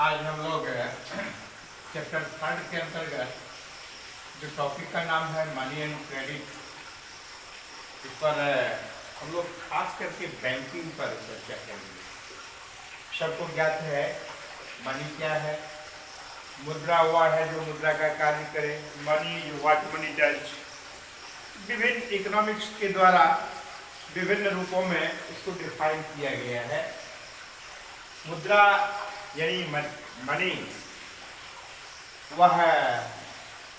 आज हम लोग चैप्टर 3 के अंतर्गत जो टॉपिक का नाम है मनी एंड क्रेडिट, इस पर हम लोग खास करके बैंकिंग पर चर्चा करेंगे। सबको ज्ञात है मनी क्या है। मुद्रा हुआ है जो मुद्रा का कार्य करे, मनी व्हाट मनी डज। विभिन्न इकोनॉमिक्स के द्वारा विभिन्न रूपों में इसको डिफाइन किया गया है। मुद्रा यानी मनी वह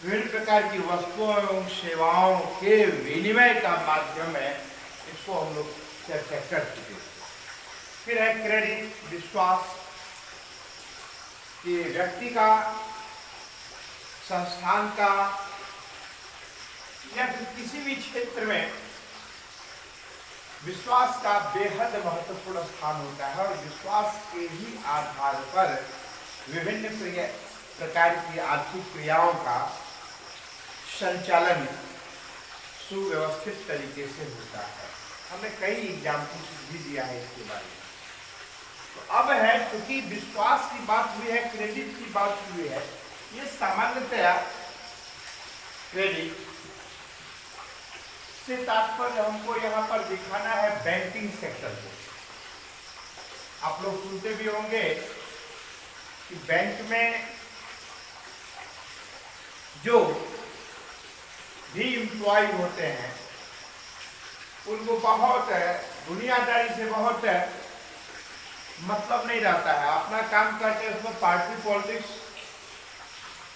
विभिन्न प्रकार की वस्तुओं एवं सेवाओं के विनिमय का माध्यम है। इसको हम लोग चर्चा कर चुके। फिर है क्रेडिट, विश्वास कि व्यक्ति का, संस्थान का या फिर किसी भी क्षेत्र में विश्वास का बेहद महत्वपूर्ण स्थान होता है और विश्वास के ही आधार पर विभिन्न प्रकार की आर्थिक क्रियाओं का संचालन सुव्यवस्थित तरीके से होता है। हमें कई एग्जाम्पल्स भी दिया है इसके बारे में। तो अब है क्योंकि विश्वास की बात हुई है, क्रेडिट की बात हुई है, ये सामान्यतया क्रेडिट से तात्पर्य हमको यहाँ पर दिखाना है बैंकिंग सेक्टर को। आप लोग सुनते भी होंगे कि बैंक में जो भी एम्प्लॉय होते हैं उनको बहुत दुनियादारी से बहुत मतलब नहीं रहता है। अपना काम करते हैं, उसमें पार्टी पॉलिटिक्स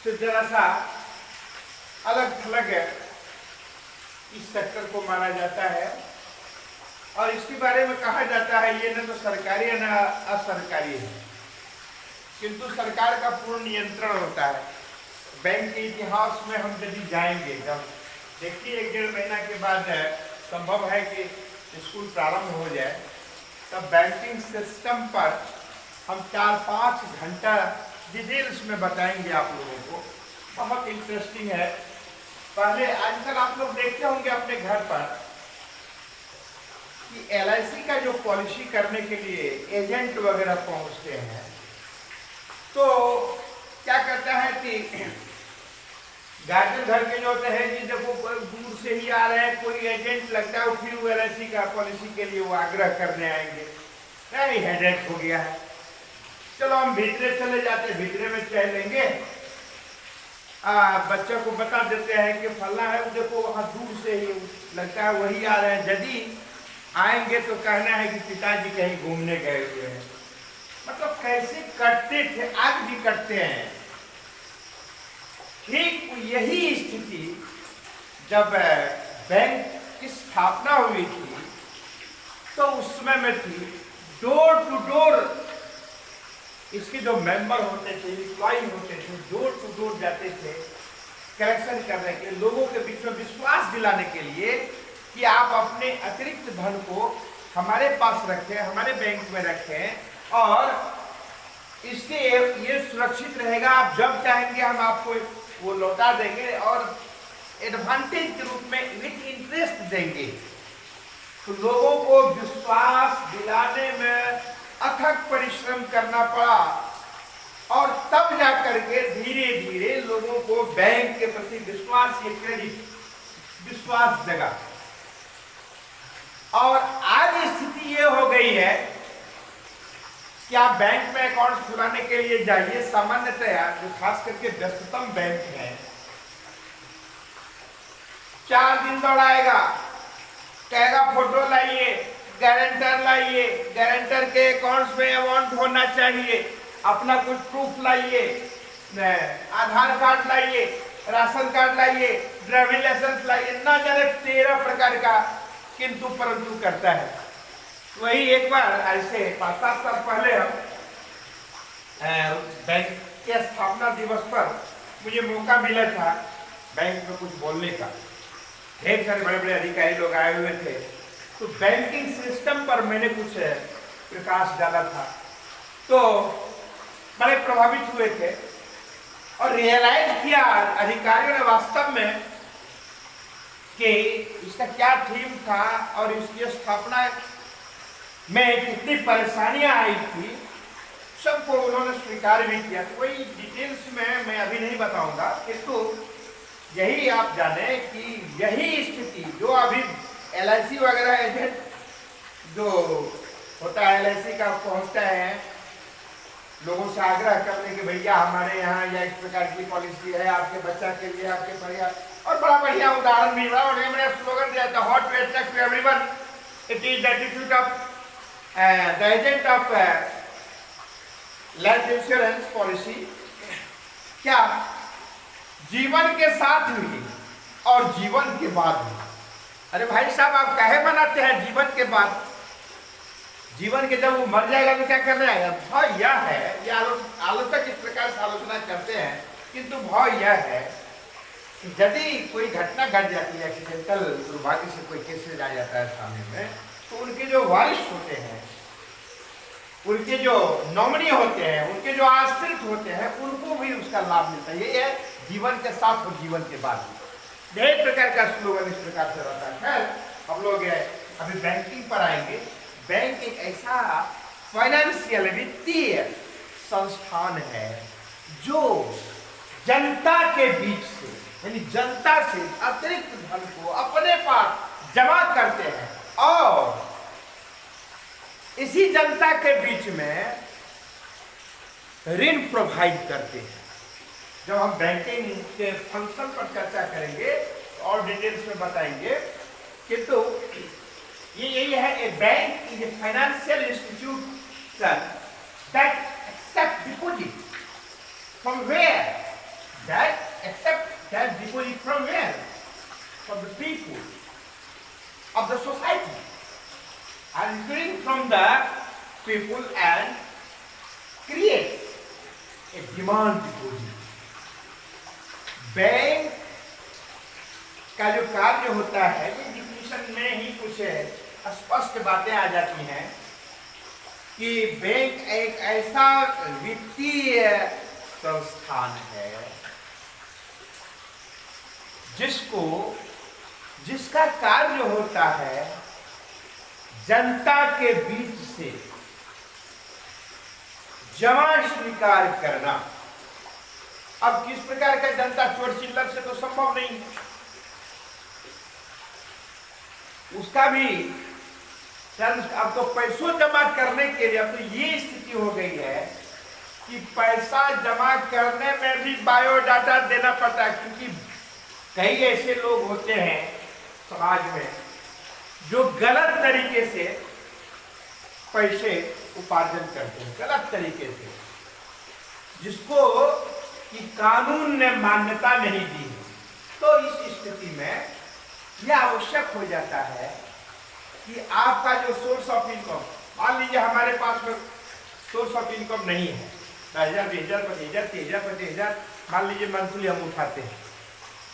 से जरा सा अलग थलग है इस सेक्टर को माना जाता है और इसके बारे में कहा जाता है ये न तो सरकारी है न असरकारी है, किंतु सरकार का पूर्ण नियंत्रण होता है। बैंक के इतिहास में हम यदि जाएंगे, जब देखिए 1-1.5 महीना के बाद संभव है कि स्कूल प्रारंभ हो जाए, तब बैंकिंग सिस्टम पर हम 4-5 घंटा डिटेल्स में बताएंगे आप लोगों को। बहुत इंटरेस्टिंग है। पहले आजकल आप लोग देखते होंगे अपने घर पर कि LIC का जो पॉलिसी करने के लिए एजेंट वगैरह पहुंचते हैं, तो क्या करता है कि गार्जियन घर के जो होते हैं कि जब वो दूर से ही आ रहे हैं, कोई एजेंट लगता है, फिर वो LIC का पॉलिसी के लिए वो आग्रह करने आएंगे। नहीं, हेडेक हो गया है, चलो हम भीतरे चले जाते, भीतरे में चल लेंगे। बच्चों को बता देते हैं कि फलना है, वो देखो वहाँ दूर से ही लगता है वही आ रहे हैं। यदि आएंगे तो कहना है कि पिताजी कहीं घूमने गए हुए हैं। मतलब कैसे करते थे, आज भी करते हैं। ठीक यही स्थिति जब बैंक की स्थापना हुई थी तो उस समय में थी। डोर टू डोर इसके जो मेंबर होते थे, एम्प्लॉय होते थे, डोर टू डोर जाते थे कलेक्शन करने के लिए, लोगों के बीच में विश्वास दिलाने के लिए कि आप अपने अतिरिक्त धन को हमारे पास रखें, हमारे बैंक में रखें और इससे ये सुरक्षित रहेगा। आप जब चाहेंगे हम आपको वो लौटा देंगे और एडवांटेज के रूप में विथ इंटरेस्ट देंगे। तो लोगों को विश्वास दिलाने में अथक परिश्रम करना पड़ा और तब जाकर के धीरे धीरे लोगों को बैंक के प्रति विश्वास, ये क्रेडिट विश्वास जगा। और आज स्थिति ये हो गई है कि आप बैंक में अकाउंट खुलाने के लिए जाइए, सामान्यतया जो खास करके व्यस्ततम बैंक है, 4 दिन दौड़ाएगा, कहेगा फोटो लाइए, गारंटर लाइए, गारंटर के अकाउंट्स में अमाउंट होना चाहिए, अपना कुछ प्रूफ लाइए, आधार कार्ड लाइए, राशन कार्ड लाइए, ड्राइविंग लाइसेंस लाइए, ना जाने 13 प्रकार का किंतु परंतु करता है। वही एक बार ऐसे 5-7 साल पहले हम बैंक के स्थापना दिवस पर मुझे मौका मिला था बैंक में कुछ बोलने का। ढेर सारे बड़े बड़े अधिकारी लोग आए हुए थे, तो बैंकिंग सिस्टम पर मैंने कुछ प्रकाश डाला था, तो बड़े प्रभावित हुए थे और रियलाइज किया अधिकारियों ने वास्तव में कि इसका क्या थीम था और इसकी स्थापना में कितनी परेशानियां आई थी। सबको उन्होंने स्वीकार भी किया। तो वही डिटेल्स में मैं अभी नहीं बताऊंगा, किंतु यही आप जाने कि यही स्थिति जो अभी LIC वगैरह एजेंट जो होता है, LIC का पहुंचता है लोगों से आग्रह करने के भैया हमारे यहाँ या इस प्रकार की पॉलिसी है आपके बच्चा के लिए, आपके परिवार, और बड़ा बढ़िया उदाहरण भी रहा। और ये मैंने स्लोगन दिया था, hot to attract to everyone, it is the attitude of the agent of life insurance policy. क्या जीवन के साथ भी और जीवन के बाद भी। अरे भाई साहब, आप काहे बनाते हैं जीवन के बाद? जीवन के जब वो मर जाएगा तो क्या करने आएगा? भाव यह है, ये आलोचक इस प्रकार से आलोचना करते हैं, किंतु भाव यह है कि यदि कोई घटना घट जाती है, एक्सीडेंटल दुर्भाग्य से कोई केसेज आ जाता है सामने में, तो उनके जो वारिस होते हैं, उनके जो नॉमिनी होते हैं, उनके जो आश्रित होते हैं, उनको भी उसका लाभ मिलता है। ये है जीवन के साथ और जीवन के बाद। ढेर प्रकार का स्लोगन इस प्रकार से रहता है। खैर हम लोग अभी बैंकिंग पर आएंगे। बैंक एक ऐसा फाइनेंशियल वित्तीय संस्थान है जो जनता के बीच से, यानी जनता से अतिरिक्त धन को अपने पास जमा करते हैं और इसी जनता के बीच में ऋण प्रोवाइड करते हैं। जब हम बैंकिंग के फंक्शन पर चर्चा करेंगे और डिटेल्स में बताएंगे, किंतु ये यही है, a bank is a financial institution that accept deposit from where, that accept that deposit from where, from the people of the society and including from the people and create a demand deposit. Bank का जो कार्य होता है, ये definition में ही कुछ स्पष्ट बातें आ जाती हैं कि बैंक एक ऐसा वित्तीय संस्थान है जिसका कार्य होता है जनता के बीच से जमा स्वीकार करना। अब किस प्रकार का जनता, चोर चिल्लर से तो संभव नहीं है। उसका भी अब तो पैसों जमा करने के लिए अब तो ये स्थिति हो गई है कि पैसा जमा करने में भी बायोडाटा देना पड़ता है, क्योंकि कई ऐसे लोग होते हैं समाज में जो गलत तरीके से पैसे उपार्जन करते हैं, गलत तरीके से, जिसको कि कानून ने मान्यता नहीं दी है। तो इस स्थिति में यह आवश्यक हो जाता है कि आपका जो सोर्स ऑफ इनकम, मान लीजिए हमारे पास में सोर्स ऑफ इनकम नहीं है, 10,000, 20,000, 25,000, 30,000, 35,000 मान लीजिए मंथली हम उठाते हैं,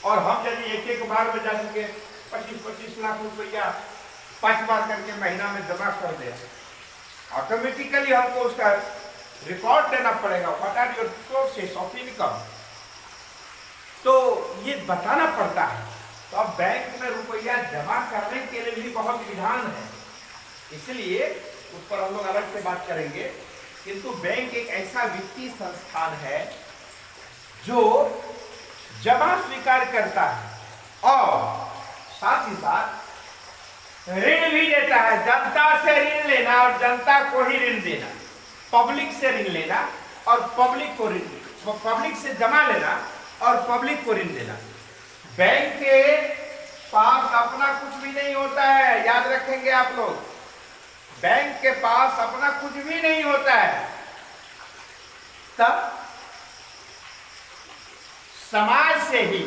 और हम यदि एक बार में जा सके 25-25 लाख रुपया 5 बार करके महीना में जमा कर दे, ऑटोमेटिकली हमको उसका रिकॉर्ड देना पड़ेगा, what are your sources of income, तो ये बताना पड़ता है। तो अब बैंक में रुपया जमा करने के लिए भी बहुत विधान है, इसलिए उस पर हम लोग अलग से बात करेंगे। किंतु बैंक एक ऐसा वित्तीय संस्थान है जो जमा स्वीकार करता है और साथ ही साथ ऋण भी देता है। जनता से ऋण लेना और जनता को ही ऋण देना, पब्लिक से ऋण लेना और पब्लिक को ऋण, पब्लिक से जमा लेना और पब्लिक को ऋण देना। बैंक के पास अपना कुछ भी नहीं होता है, याद रखेंगे आप लोग, बैंक के पास अपना कुछ भी नहीं होता है। तब समाज से ही,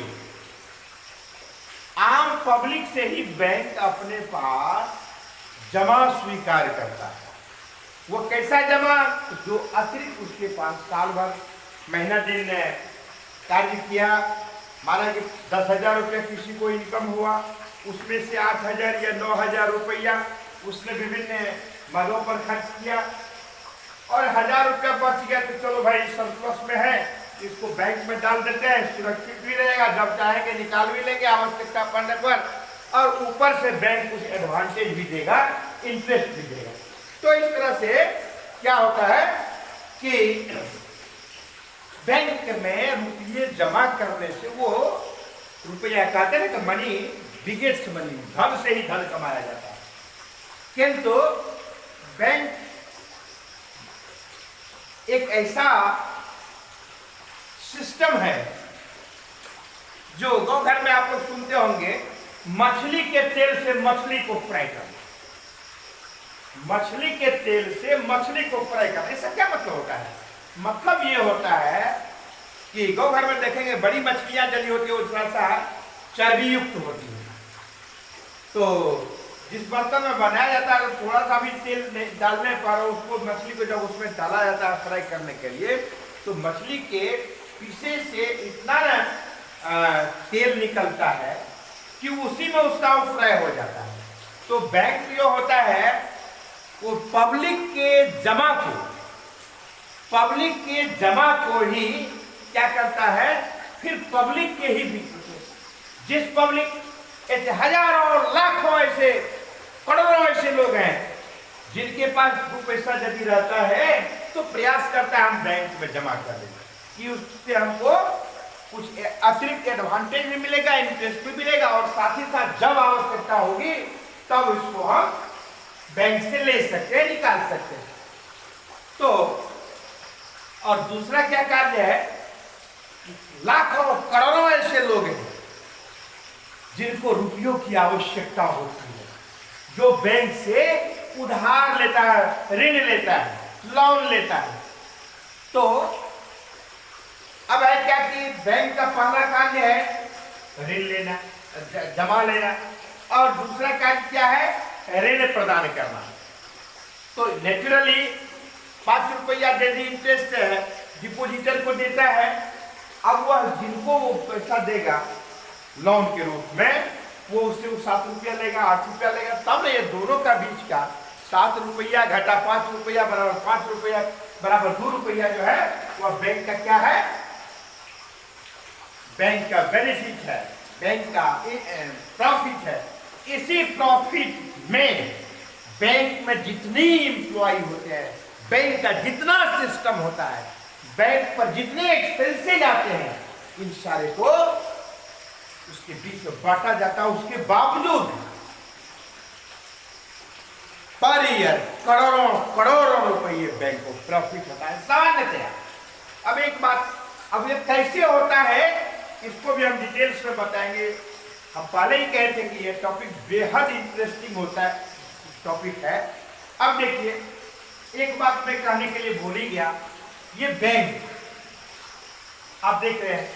आम पब्लिक से ही बैंक अपने पास जमा स्वीकार करता है। वो कैसा जमा? जो अतिरिक्त उसके पास साल भर महीना दिन कार्य किया, माना कि 10,000 रुपया किसी को इनकम हुआ, उसमें से 8,000 या 9,000 रुपया उसने विभिन्न मदों पर खर्च किया और 1,000 रुपया बच गया, तो चलो भाई सरप्लस में है, इसको बैंक में डाल देते हैं, सुरक्षित भी रहेगा, जब चाहेंगे निकाल भी लेंगे आवश्यकता पड़ने पर, और ऊपर से बैंक कुछ एडवांटेज भी देगा, इंटरेस्ट भी देगा। तो इस तरह से क्या होता है कि बैंक में रुपये जमा करने से वो रुपया कहते हैं कि मनी बिगेट्स मनी, धन से ही धन कमाया जाता है। किंतु बैंक एक ऐसा सिस्टम है जो गांव घर में आप लोग सुनते होंगे, मछली के तेल से मछली को फ्राई करना, मछली के तेल से मछली को फ्राई करना। इसका क्या मतलब होता है? मतलब ये होता है कि गांव घर में देखेंगे बड़ी मछलियां जली होती है, वो थोड़ा सा चर्बी युक्त होती है, तो जिस बर्तन में बनाया जाता है थोड़ा सा भी तेल डालने पर उसको, मछली को जब उसमें डाला जाता है फ्राई करने के लिए, तो मछली के पीछे से इतना तेल निकलता है कि उसी में उसका फ्राई हो जाता है। तो बैंक जो होता है वो पब्लिक के जमा को ही क्या करता है, फिर पब्लिक के ही बीच में, जिस पब्लिक ऐसे हजारों लाखों ऐसे करोड़ों ऐसे लोग हैं जिनके पास दो पैसा यदि रहता है तो प्रयास करता है हम बैंक में जमा कर दें कि उससे हमको कुछ अतिरिक्त एडवांटेज भी मिलेगा, इंटरेस्ट भी मिलेगा, और साथ ही साथ जब आवश्यकता होगी तब इसको हम बैंक से ले सकते हैं, निकाल सकते हैं। तो और दूसरा क्या कार्य है, लाखों करोड़ों ऐसे लोग हैं जिनको रुपयों की आवश्यकता होती है, जो बैंक से उधार लेता है, ऋण लेता है, लोन लेता है। तो अब है क्या कि बैंक का पहला कार्य है ऋण लेना, जमा लेना, और दूसरा कार्य क्या है, ऋण प्रदान करना। तो नेचुरली 5 रुपया यदि इंटरेस्ट है डिपोजिटर को देता है, अब वह जिनको वो पैसा देगा लोन के रूप में, वो उससे 7 रुपया लेगा, 8 रुपया लेगा, तब ये दोनों का बीच का 7 रुपया घटा 5 रुपया बराबर 5 रुपया बराबर 2 रुपया जो है वह बैंक का क्या है, बैंक का बेनिफिट है, बैंक का प्रॉफिट है। इसी प्रॉफिट में बैंक में जितनी एम्प्लॉय होते हैं, बैंक का जितना सिस्टम होता है, बैंक पर जितने एक्सपेंसेज आते हैं, इन सारे को उसके बीच में बांटा जाता है। उसके बावजूद पर ईयर करोड़ों रुपये बैंक को प्रॉफिट होता है सामान्यतः। अब एक बात, अब ये कैसे होता है इसको भी हम डिटेल्स में बताएंगे। हम पहले ही कहे थे कि ये टॉपिक बेहद इंटरेस्टिंग होता है टॉपिक है। अब देखिए, एक बात मैं कहने के लिए भूल ही गया, ये बैंक आप देख रहे हैं,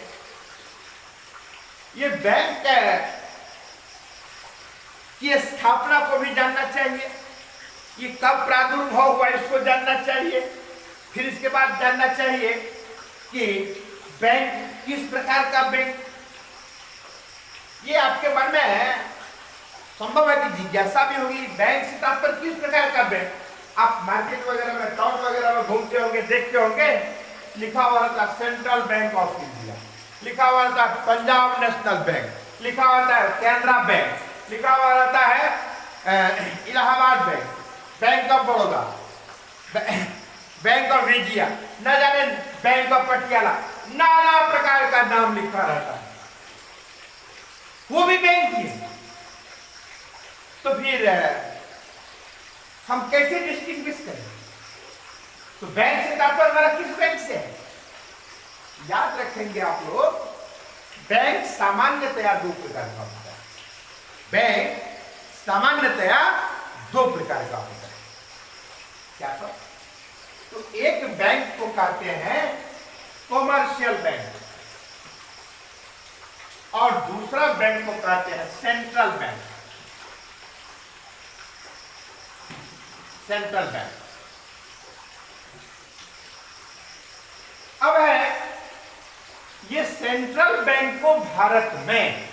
ये बैंक की स्थापना को भी जानना चाहिए, ये कब प्रादुर्भाव हुआ इसको जानना चाहिए, फिर इसके बाद जानना चाहिए कि बैंक किस प्रकार का बैंक, ये आपके मन में संभव है कि जिज्ञासा भी होगी, बैंक से तात्पर्य किस प्रकार का बैंक। आप मार्केट वगैरह में, टाउन वगैरह में घूमते होंगे, देखते होंगे, लिखा हुआ रहता सेंट्रल बैंक ऑफ इंडिया, लिखा हुआ रहता है पंजाब नेशनल बैंक, लिखा हुआ रहता है कैनरा बैंक, लिखा हुआ रहता है Allahabad bank, bank of Baroda, bank of Vijaya, न जाने बैंक ऑफ पटियाला, नाना प्रकार का नाम लिखा रहता है, वो भी बैंक ही है। तो फिर हम कैसे डिस्टिंग्विश करें? तो बैंक से तात्पर्य हमारा किस बैंक से है? याद रखेंगे आप लोग, बैंक सामान्यतया 2 प्रकार का होता है। बैंक सामान्यतया 2 प्रकार का होता है। क्या सब? तो एक बैंक को कहते हैं कॉमर्शियल बैंक, और दूसरा बैंक को कहते हैं सेंट्रल बैंक। सेंट्रल बैंक अब है, ये सेंट्रल बैंक को भारत में,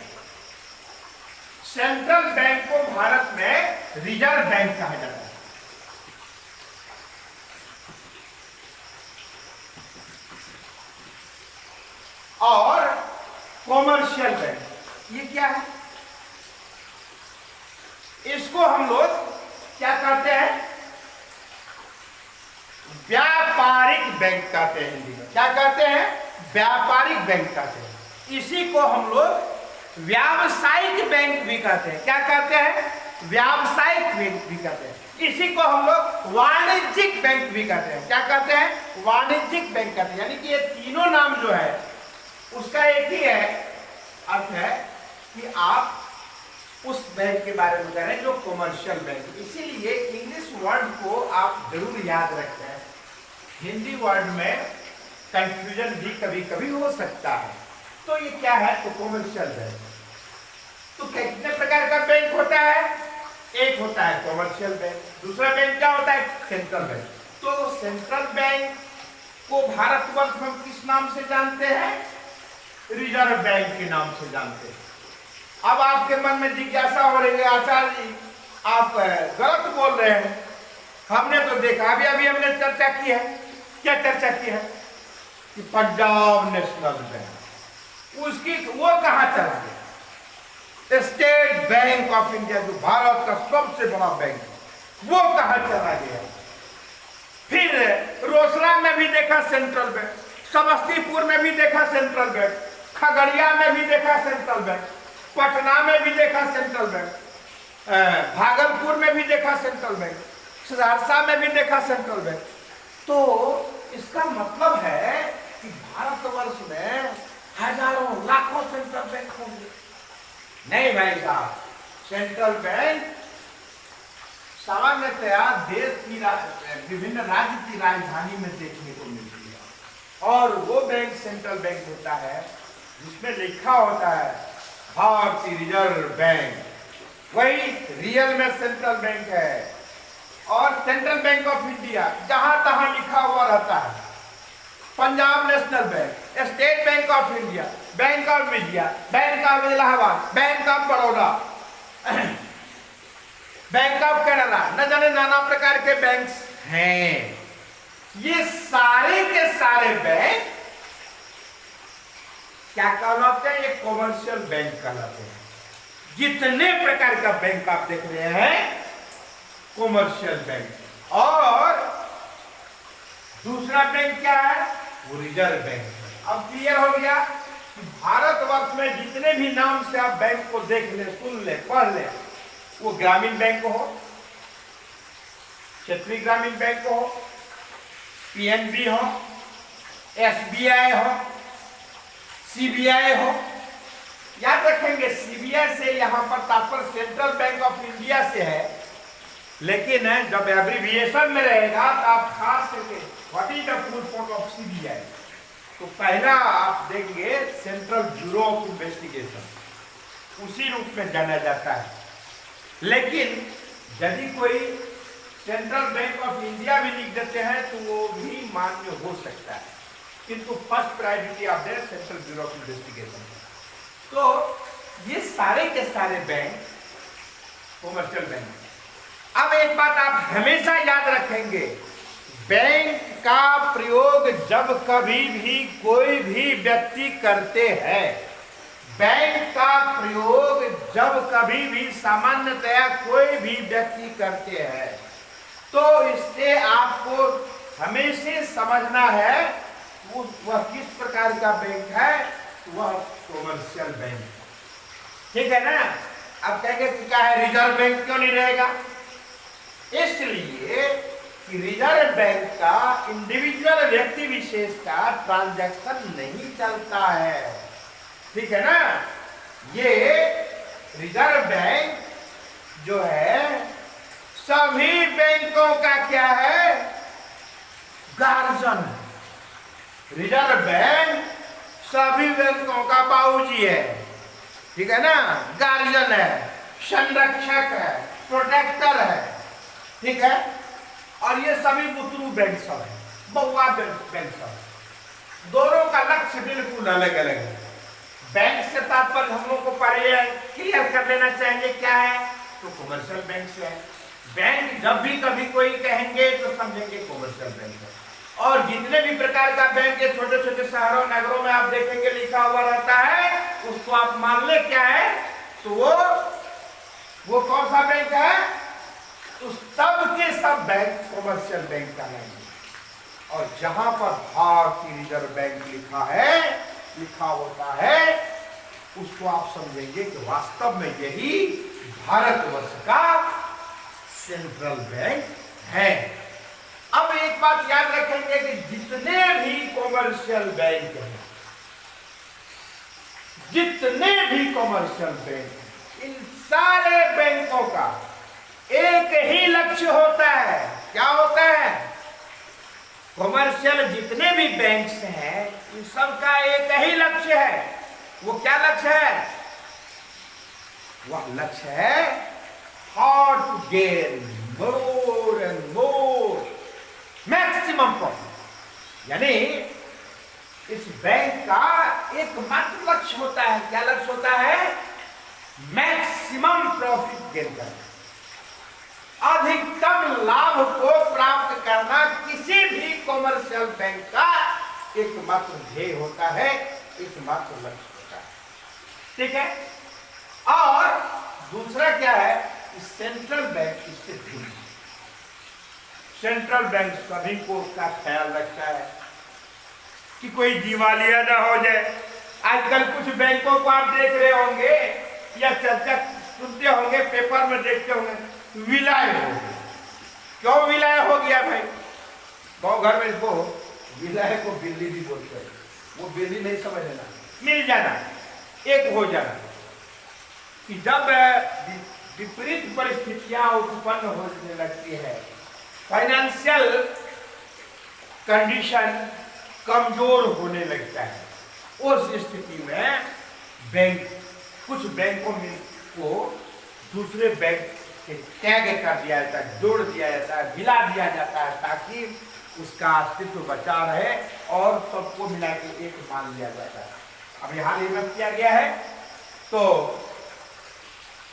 सेंट्रल बैंक को भारत में रिजर्व बैंक कहा जाता है। और कॉमर्शियल बैंक ये क्या है? इसको हम लोग क्या कहते हैं? व्यापारिक बैंक कहते हैं हिंदी में। क्या कहते हैं? व्यापारिक बैंक कहते हैं। इसी को हम लोग व्यावसायिक बैंक भी कहते हैं। क्या कहते हैं? व्यावसायिक बैंक भी कहते हैं। इसी को हम लोग वाणिज्यिक बैंक भी कहते हैं। क्या कहते हैं? वाणिज्यिक बैंक कहते हैं। यानी कि ये तीनों नाम जो है उसका एक ही है अर्थ है कि आप उस बैंक के बारे में कह रहे हैं जो कमर्शियल बैंक। इसीलिए इंग्लिश वर्ड को आप जरूर याद रखें। हिंदी वर्ड में कंफ्यूजन भी कभी कभी हो सकता है। तो ये क्या है? तो कमर्शियल बैंक। तो कितने प्रकार का बैंक होता है? एक होता है कमर्शियल बैंक, दूसरा बैंक क्या होता है? Central bank. तो सेंट्रल बैंक को भारतवर्ष में किस नाम से जानते हैं? रिजर्व बैंक के नाम से जानते हैं। अब आपके मन में जिज्ञासा हो रही है, आचार्य जी आप गलत बोल रहे हैं, हमने तो देखा अभी अभी हमने चर्चा की है। क्या चर्चा की है? कि पंजाब नेशनल बैंक, उसकी वो कहां चला गया? स्टेट बैंक ऑफ इंडिया जो भारत का सबसे बड़ा बैंक है वो कहां चला गया? फिर रोसड़ा में भी देखा सेंट्रल बैंक, समस्तीपुर में भी देखा सेंट्रल बैंक, खगड़िया में भी देखा सेंट्रल बैंक, पटना में भी देखा सेंट्रल बैंक, भागलपुर में भी देखा सेंट्रल बैंक, सहरसा में भी देखा सेंट्रल बैंक। तो इसका मतलब है कि भारतवर्ष में हजारों लाखों सेंट्रल बैंक होंगे। नहीं भाई साहब, सेंट्रल बैंक सामान्यतया देश की विभिन्न राज्य की राजधानी में देखने को मिलती है और वो बैंक सेंट्रल बैंक होता है जिसमें लिखा होता है भारतीय रिजर्व बैंक। वही रियल में सेंट्रल बैंक है। और सेंट्रल बैंक ऑफ इंडिया जहां तहां लिखा हुआ रहता है। Punjab national bank, state bank of India, bank of India, bank of Allahabad, bank of Baroda, bank of Canada, न जाने नाना प्रकार के बैंक्स हैं। ये सारे के सारे बैंक क्या कहलाते हैं? ये कॉमर्शियल बैंक कहलाते हैं। जितने प्रकार का बैंक आप देख रहे हैं कॉमर्शियल बैंक। और दूसरा बैंक क्या है? वो रिजर्व बैंक है। अब क्लियर हो गया कि भारतवर्ष में जितने भी नाम से आप बैंक को देख ले, सुन ले, पढ़ ले, वो ग्रामीण बैंक हो, क्षेत्रीय ग्रामीण बैंक हो, पीएनबी हो, एसबीआई हो, सीबीआई हो। याद रखेंगे सीबीआई से यहां पर तात्पर्य सेंट्रल बैंक ऑफ इंडिया से है, लेकिन जब एब्रिविएशन में रहेगा तो आप खास करके what is the full form of CBI, तो पहला आप देंगे सेंट्रल ब्यूरो ऑफ इन्वेस्टिगेशन, उसी रूप में जाना जाता है। लेकिन यदि कोई सेंट्रल बैंक ऑफ इंडिया भी लिख देते हैं तो वो भी मान्य हो सकता है, किंतु फर्स्ट प्रायोरिटी आप दें सेंट्रल ब्यूरो ऑफ इन्वेस्टिगेशन। तो ये सारे के सारे बैंक कॉमर्शियल बैंक। अब एक बात आप हमेशा याद रखेंगे, बैंक का प्रयोग जब कभी भी कोई भी व्यक्ति करते हैं, बैंक का प्रयोग जब कभी भी सामान्यतया कोई भी व्यक्ति करते हैं, तो इससे आपको हमेशा समझना है वह किस प्रकार का बैंक है, वह कॉमर्शियल बैंक। ठीक है ना? अब कहेंगे कि क्या है रिजर्व बैंक क्यों नहीं रहेगा? इसलिए कि रिजर्व बैंक का इंडिविजुअल व्यक्ति विशेष का ट्रांजैक्शन नहीं चलता है। ठीक है ना? ये रिजर्व बैंक जो है सभी बैंकों का क्या है? गार्जियन है। रिजर्व बैंक सभी बैंकों का बाबूजी है। ठीक है ना? गार्जियन है, संरक्षक है, प्रोटेक्टर है। ठीक है? और ये सभी बुतरू बैंक सब है, बउआ बैंक सब। दोनों का लक्ष्य बिल्कुल अलग अलग है। बैंक से तात्पर्य हम लोग को पहले क्लियर कर लेना चाहिए क्या है, तो कॉमर्शियल बैंक से है। बैंक जब भी कभी कोई कहेंगे तो समझेंगे कॉमर्शियल बैंक है। और जितने भी प्रकार का बैंक के छोटे छोटे शहरों नगरों में आप देखेंगे लिखा हुआ रहता है, उसको आप मान ले क्या है, तो वो कौन सा बैंक है? तो सब के सब बैंक कॉमर्शियल बैंक का नहीं। और जहां पर भारतीय रिजर्व बैंक लिखा होता है, उसको आप समझेंगे कि वास्तव में यही भारतवर्ष का सेंट्रल बैंक है। अब एक बात याद रखेंगे कि जितने भी कॉमर्शियल बैंक हैं, इन सारे बैंकों का एक ही लक्ष्य होता है। क्या होता है? कॉमर्शियल जितने भी बैंक्स हैं, इन सब का एक ही लक्ष्य है। वो क्या लक्ष्य है? वह लक्ष्य है how to gain more and more maximum profit. यानी इस बैंक का एकमात्र लक्ष्य होता है, क्या लक्ष्य होता है? मैक्सिमम प्रॉफिट गेन करना, अधिकतम लाभ को प्राप्त करना किसी भी कॉमर्शियल बैंक का एकमात्र ध्येय होता है, एकमात्र लक्ष्य होता है। ठीक है। और दूसरा क्या है? सेंट्रल बैंक इससे भिन्न। सेंट्रल बैंक सभी को का ख्याल रखता है कि कोई दिवालिया ना हो जाए। आजकल कुछ बैंकों को आप देख रहे होंगे या चर्चा सुनते होंगे, पेपर में देखते होंगे, विलय हो गया। क्यों विलय हो गया भाई? गाँव घर में इसको विलय को बिल्ली भी बोलते हैं। वो बिल्ली नहीं समझ लेना, मिल जाना, एक हो जाना। कि जब विपरीत परिस्थितियां उत्पन्न होने लगती है, फाइनेंशियल कंडीशन कमजोर होने लगता है, उस स्थिति में कुछ बैंकों में को दूसरे बैंक से टैग कर दिया जाता है, जोड़ दिया जाता है, मिला दिया जाता है, ताकि उसका अस्तित्व बचा रहे और सबको मिला के एक मान लिया जाता है। अब यहाँ रिवर्स किया गया है। तो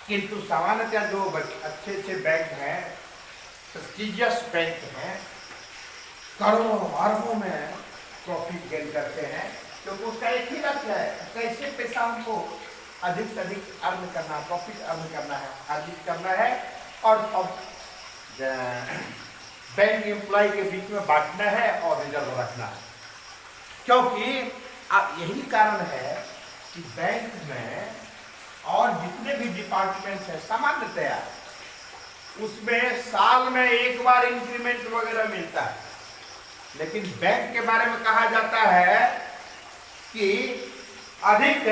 किंतु सामान्यतः जो अच्छे अच्छे बैंक हैं, प्रेस्टिजियस बैंक हैं, करोड़ों अरबों में प्रॉफिट गेन करते हैं, क्योंकि उसका एक ही लक्ष्य है, कैसे पैसा उनको अधिक से अधिक अर्न करना, प्रॉफिट अर्न करना है, अर्जित करना है, और अब बैंक एम्प्लॉय के बीच में बांटना है और रिजर्व रखना है। क्योंकि अब यही कारण है कि बैंक में और जितने भी डिपार्टमेंट्स हैं, सामान्यतया उसमें साल में एक बार इंक्रीमेंट वगैरह मिलता है, लेकिन बैंक के बारे में कहा जाता है कि अधिक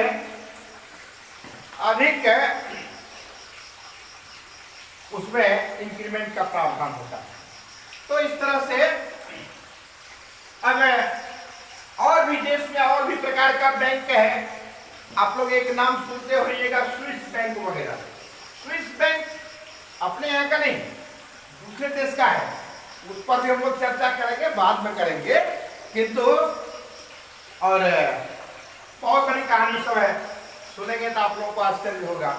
उसमें इंक्रीमेंट का प्रावधान होता है। तो इस तरह से अगर और भी देश में और भी प्रकार का बैंक है, आप लोग एक नाम सुनते होइएगा, स्विस बैंक वगैरह। स्विस बैंक अपने यहाँ का नहीं, दूसरे देश का है, उस पर भी हम लोग चर्चा करेंगे, बाद में करेंगे। किंतु और बहुत बड़ी कहानी सब है, सुनेंगे तो आप लोगों को आश्चर्य होगा,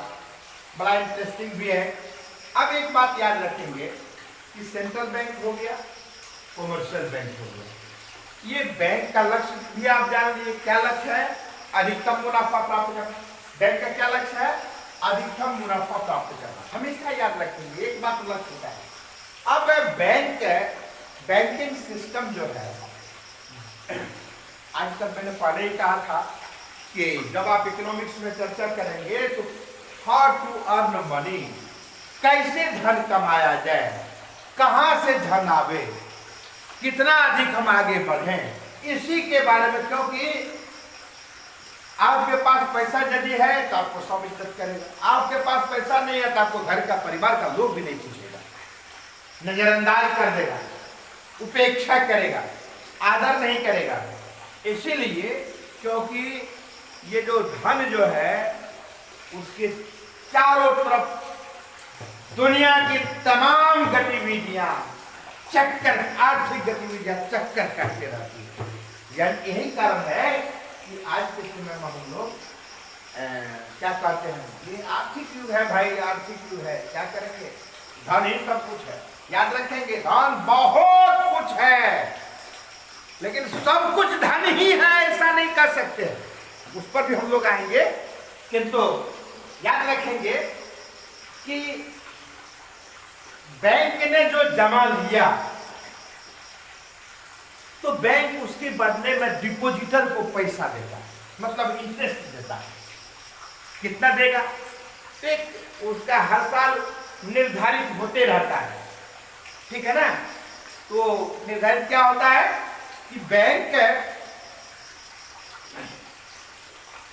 बड़ा इंटरेस्टिंग भी है। अब एक बात याद रखेंगे कि सेंट्रल बैंक हो गया, कॉमर्शियल बैंक हो गया, ये बैंक का लक्ष्य भी आप जान लीजिए। क्या लक्ष्य है? अधिकतम मुनाफा प्राप्त करना। बैंक का क्या लक्ष्य है? अधिकतम मुनाफा प्राप्त करना। हमेशा याद रखेंगे, एक बात लक्ष्य होता है। अब बैंकिंग सिस्टम जो है, आजकल मैंने पहले ही कहा था कि जब आप इकोनॉमिक्स में चर्चा करेंगे तो हाउ टू अर्न मनी, कैसे धन कमाया जाए, कहां से धन आवे, कितना अधिक हम आगे बढ़ें, इसी के बारे में। क्योंकि आपके पास पैसा यदि है तो आपको सब इज्जत करेगा, आपके पास पैसा नहीं है तो आपको घर का परिवार का लोग भी नहीं पूछेगा, नजरअंदाज कर देगा, उपेक्षा करेगा, आदर नहीं करेगा। इसीलिए क्योंकि ये जो धन जो है, उसके चारों तरफ दुनिया की तमाम गतिविधियां चक्कर, आर्थिक गतिविधियां चक्कर काटते रहती है। यानी यही कारण है कि आज के समय में हम लोग क्या कहते हैं, ये आर्थिक युग है भाई, आर्थिक युग है, क्या करेंगे, धन ही सब कुछ है। याद रखेंगे, धन बहुत कुछ है, लेकिन सब कुछ धन ही है ऐसा नहीं कर सकते, उस पर भी हम लोग आएंगे। किंतु याद रखेंगे कि बैंक ने जो जमा लिया तो बैंक उसके बदले में डिपॉजिटर को पैसा देता है, मतलब इंटरेस्ट देता है। कितना देगा? एक उसका हर साल निर्धारित होते रहता है, ठीक है ना। तो निर्धारित क्या होता है कि बैंक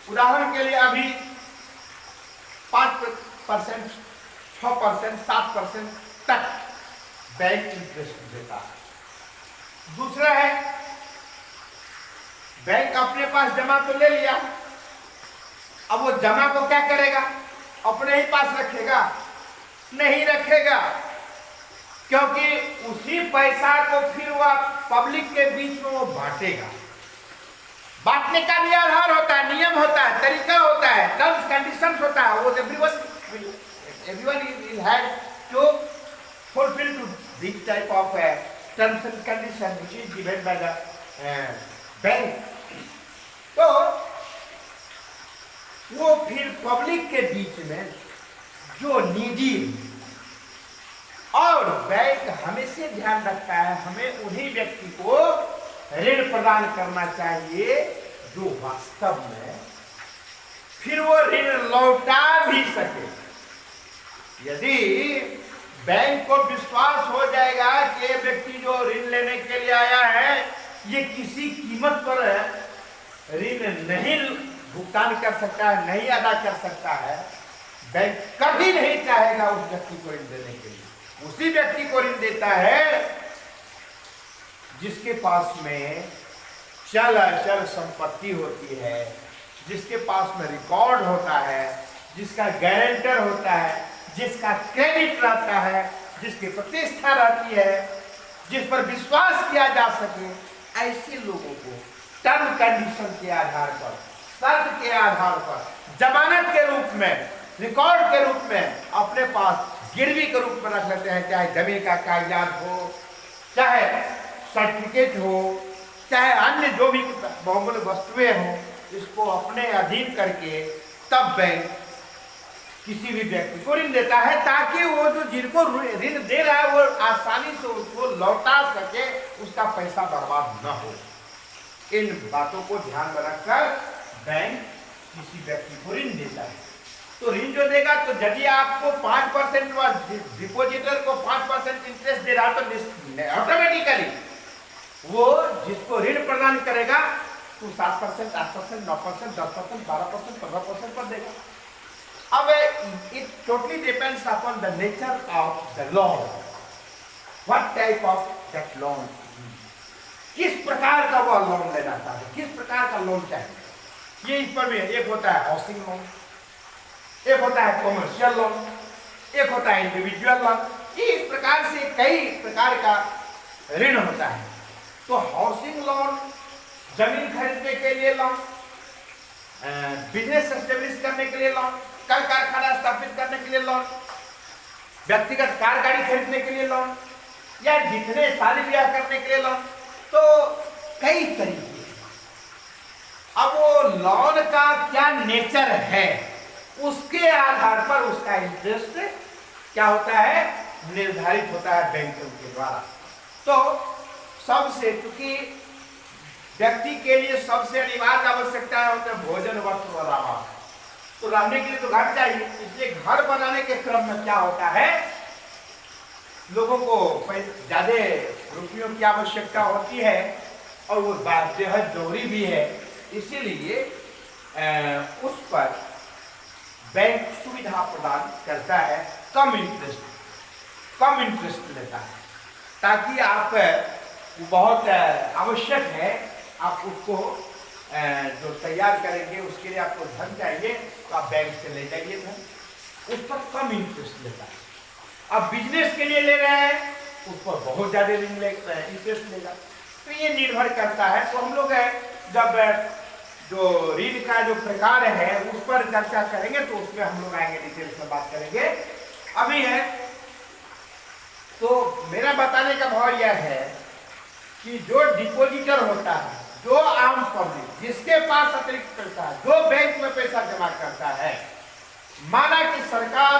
उदाहरण के लिए अभी 5%, 6%, 7% तक बैंक इंटरेस्ट देता है। दूसरा है, बैंक अपने पास जमा तो ले लिया, अब वो जमा को क्या करेगा? अपने ही पास रखेगा? नहीं रखेगा, क्योंकि उसी पैसा को फिर वह पब्लिक के बीच में वो बांटेगा। बांटने का भी आधार होता है, नियम होता है, तरीका होता है, टर्म्स कंडीशंस होता है। वो everyone will have to fulfill to this type of terms and conditions which is given by the bank. तो वो फिर पब्लिक के बीच में जो निजी, और बैंक हमेशा ध्यान रखता है हमें उन्हीं व्यक्ति को ऋण प्रदान करना चाहिए जो वास्तव में फिर वो ऋण लौटा भी सके। यदि बैंक को विश्वास हो जाएगा कि ये व्यक्ति जो ऋण लेने के लिए आया है ये किसी कीमत पर ऋण नहीं भुगतान कर सकता है, नहीं अदा कर सकता है, बैंक कभी नहीं चाहेगा उस व्यक्ति को ऋण देने के लिए। उसी व्यक्ति को ऋण देता है जिसके पास में चल अचल संपत्ति होती है, जिसके पास में रिकॉर्ड होता है, जिसका गारंटर होता है, जिसका क्रेडिट रहता है, जिसकी प्रतिष्ठा रहती है, जिस पर विश्वास किया जा सके। ऐसे लोगों को टर्म कंडीशन के आधार पर, शर्त के आधार पर, जमानत के रूप में, रिकॉर्ड के रूप में अपने पास गिरवी के रूप में रख लेते हैं। चाहे जमीन का कागजात हो, चाहे सर्टिफिकेट हो, चाहे अन्य जो भी बहुमूल्य वस्तुएं हो, इसको अपने अधीन करके तब बैंक किसी भी व्यक्ति को ऋण देता है, ताकि वो जो जिनको ऋण दे रहा है वो आसानी से उसको लौटा सके, उसका पैसा बर्बाद न हो। इन बातों को ध्यान में रखकर बैंक किसी व्यक्ति को ऋण देता है। तो ऋण जो देगा, तो यदि आपको 5% व डिपॉजिटर को 5% इंटरेस्ट दे रहा, तो ऑटोमेटिकली वो जिसको ऋण प्रदान करेगा तो 7%, 8%, 9%, 10%, 12%, 15% पर देगा। अब it totally depends upon the nature of the loan. What type of that loan? किस प्रकार का वह लोन लेना चाहते, किस प्रकार का लोन चाहिए, ये इस पर भी है। एक होता है हाउसिंग लोन, एक होता है कॉमर्शियल लोन, एक होता है इंडिविजुअल लोन। इस प्रकार से कई प्रकार का ऋण होता है। तो हाउसिंग लोन जमीन खरीदने के लिए लोन, बिजनेस एस्टेब्लिश करने के लिए लोन, कल कारखाना स्थापित करने के लिए लोन, व्यक्तिगत कार गाड़ी खरीदने के लिए लोन, या जितने शादी ब्याह करने के लिए लोन, तो कई तरीके। अब वो लोन का क्या नेचर है उसके आधार पर उसका इंटरेस्ट क्या होता है, निर्धारित होता है बैंकों के द्वारा। तो सबसे, क्योंकि व्यक्ति के लिए सबसे अनिवार्य आवश्यकता होता है भोजन, वस्त्र और आवास। तो रहने के लिए तो घर चाहिए, इसलिए घर बनाने के क्रम में क्या होता है, लोगों को ज्यादा रुपयों की आवश्यकता होती है और वो बेहद जरूरी भी है। इसीलिए उस पर बैंक सुविधा प्रदान करता है, कम इंटरेस्ट लेता है, ताकि आप बहुत आवश्यक है, आप उसको जो तैयार करेंगे उसके लिए आपको धन चाहिए, तो आप बैंक से ले जाइए धन, उस पर कम इंटरेस्ट लेता है। अब बिजनेस के लिए ले रहे हैं उस पर बहुत ज्यादा इंटरेस्ट लेगा। तो ये निर्भर करता है। तो हम लोग जब जो ऋण का जो प्रकार है उस पर चर्चा करेंगे, तो उसमें हम लोग आएंगे, डिटेल्स में बात करेंगे। अभी है तो मेरा बताने का भाव यह है कि जो डिपॉजिटर होता है, जो आम पब्लिक जिसके पास अतिरिक्त पैसा है, जो बैंक में पैसा जमा करता है, माना कि सरकार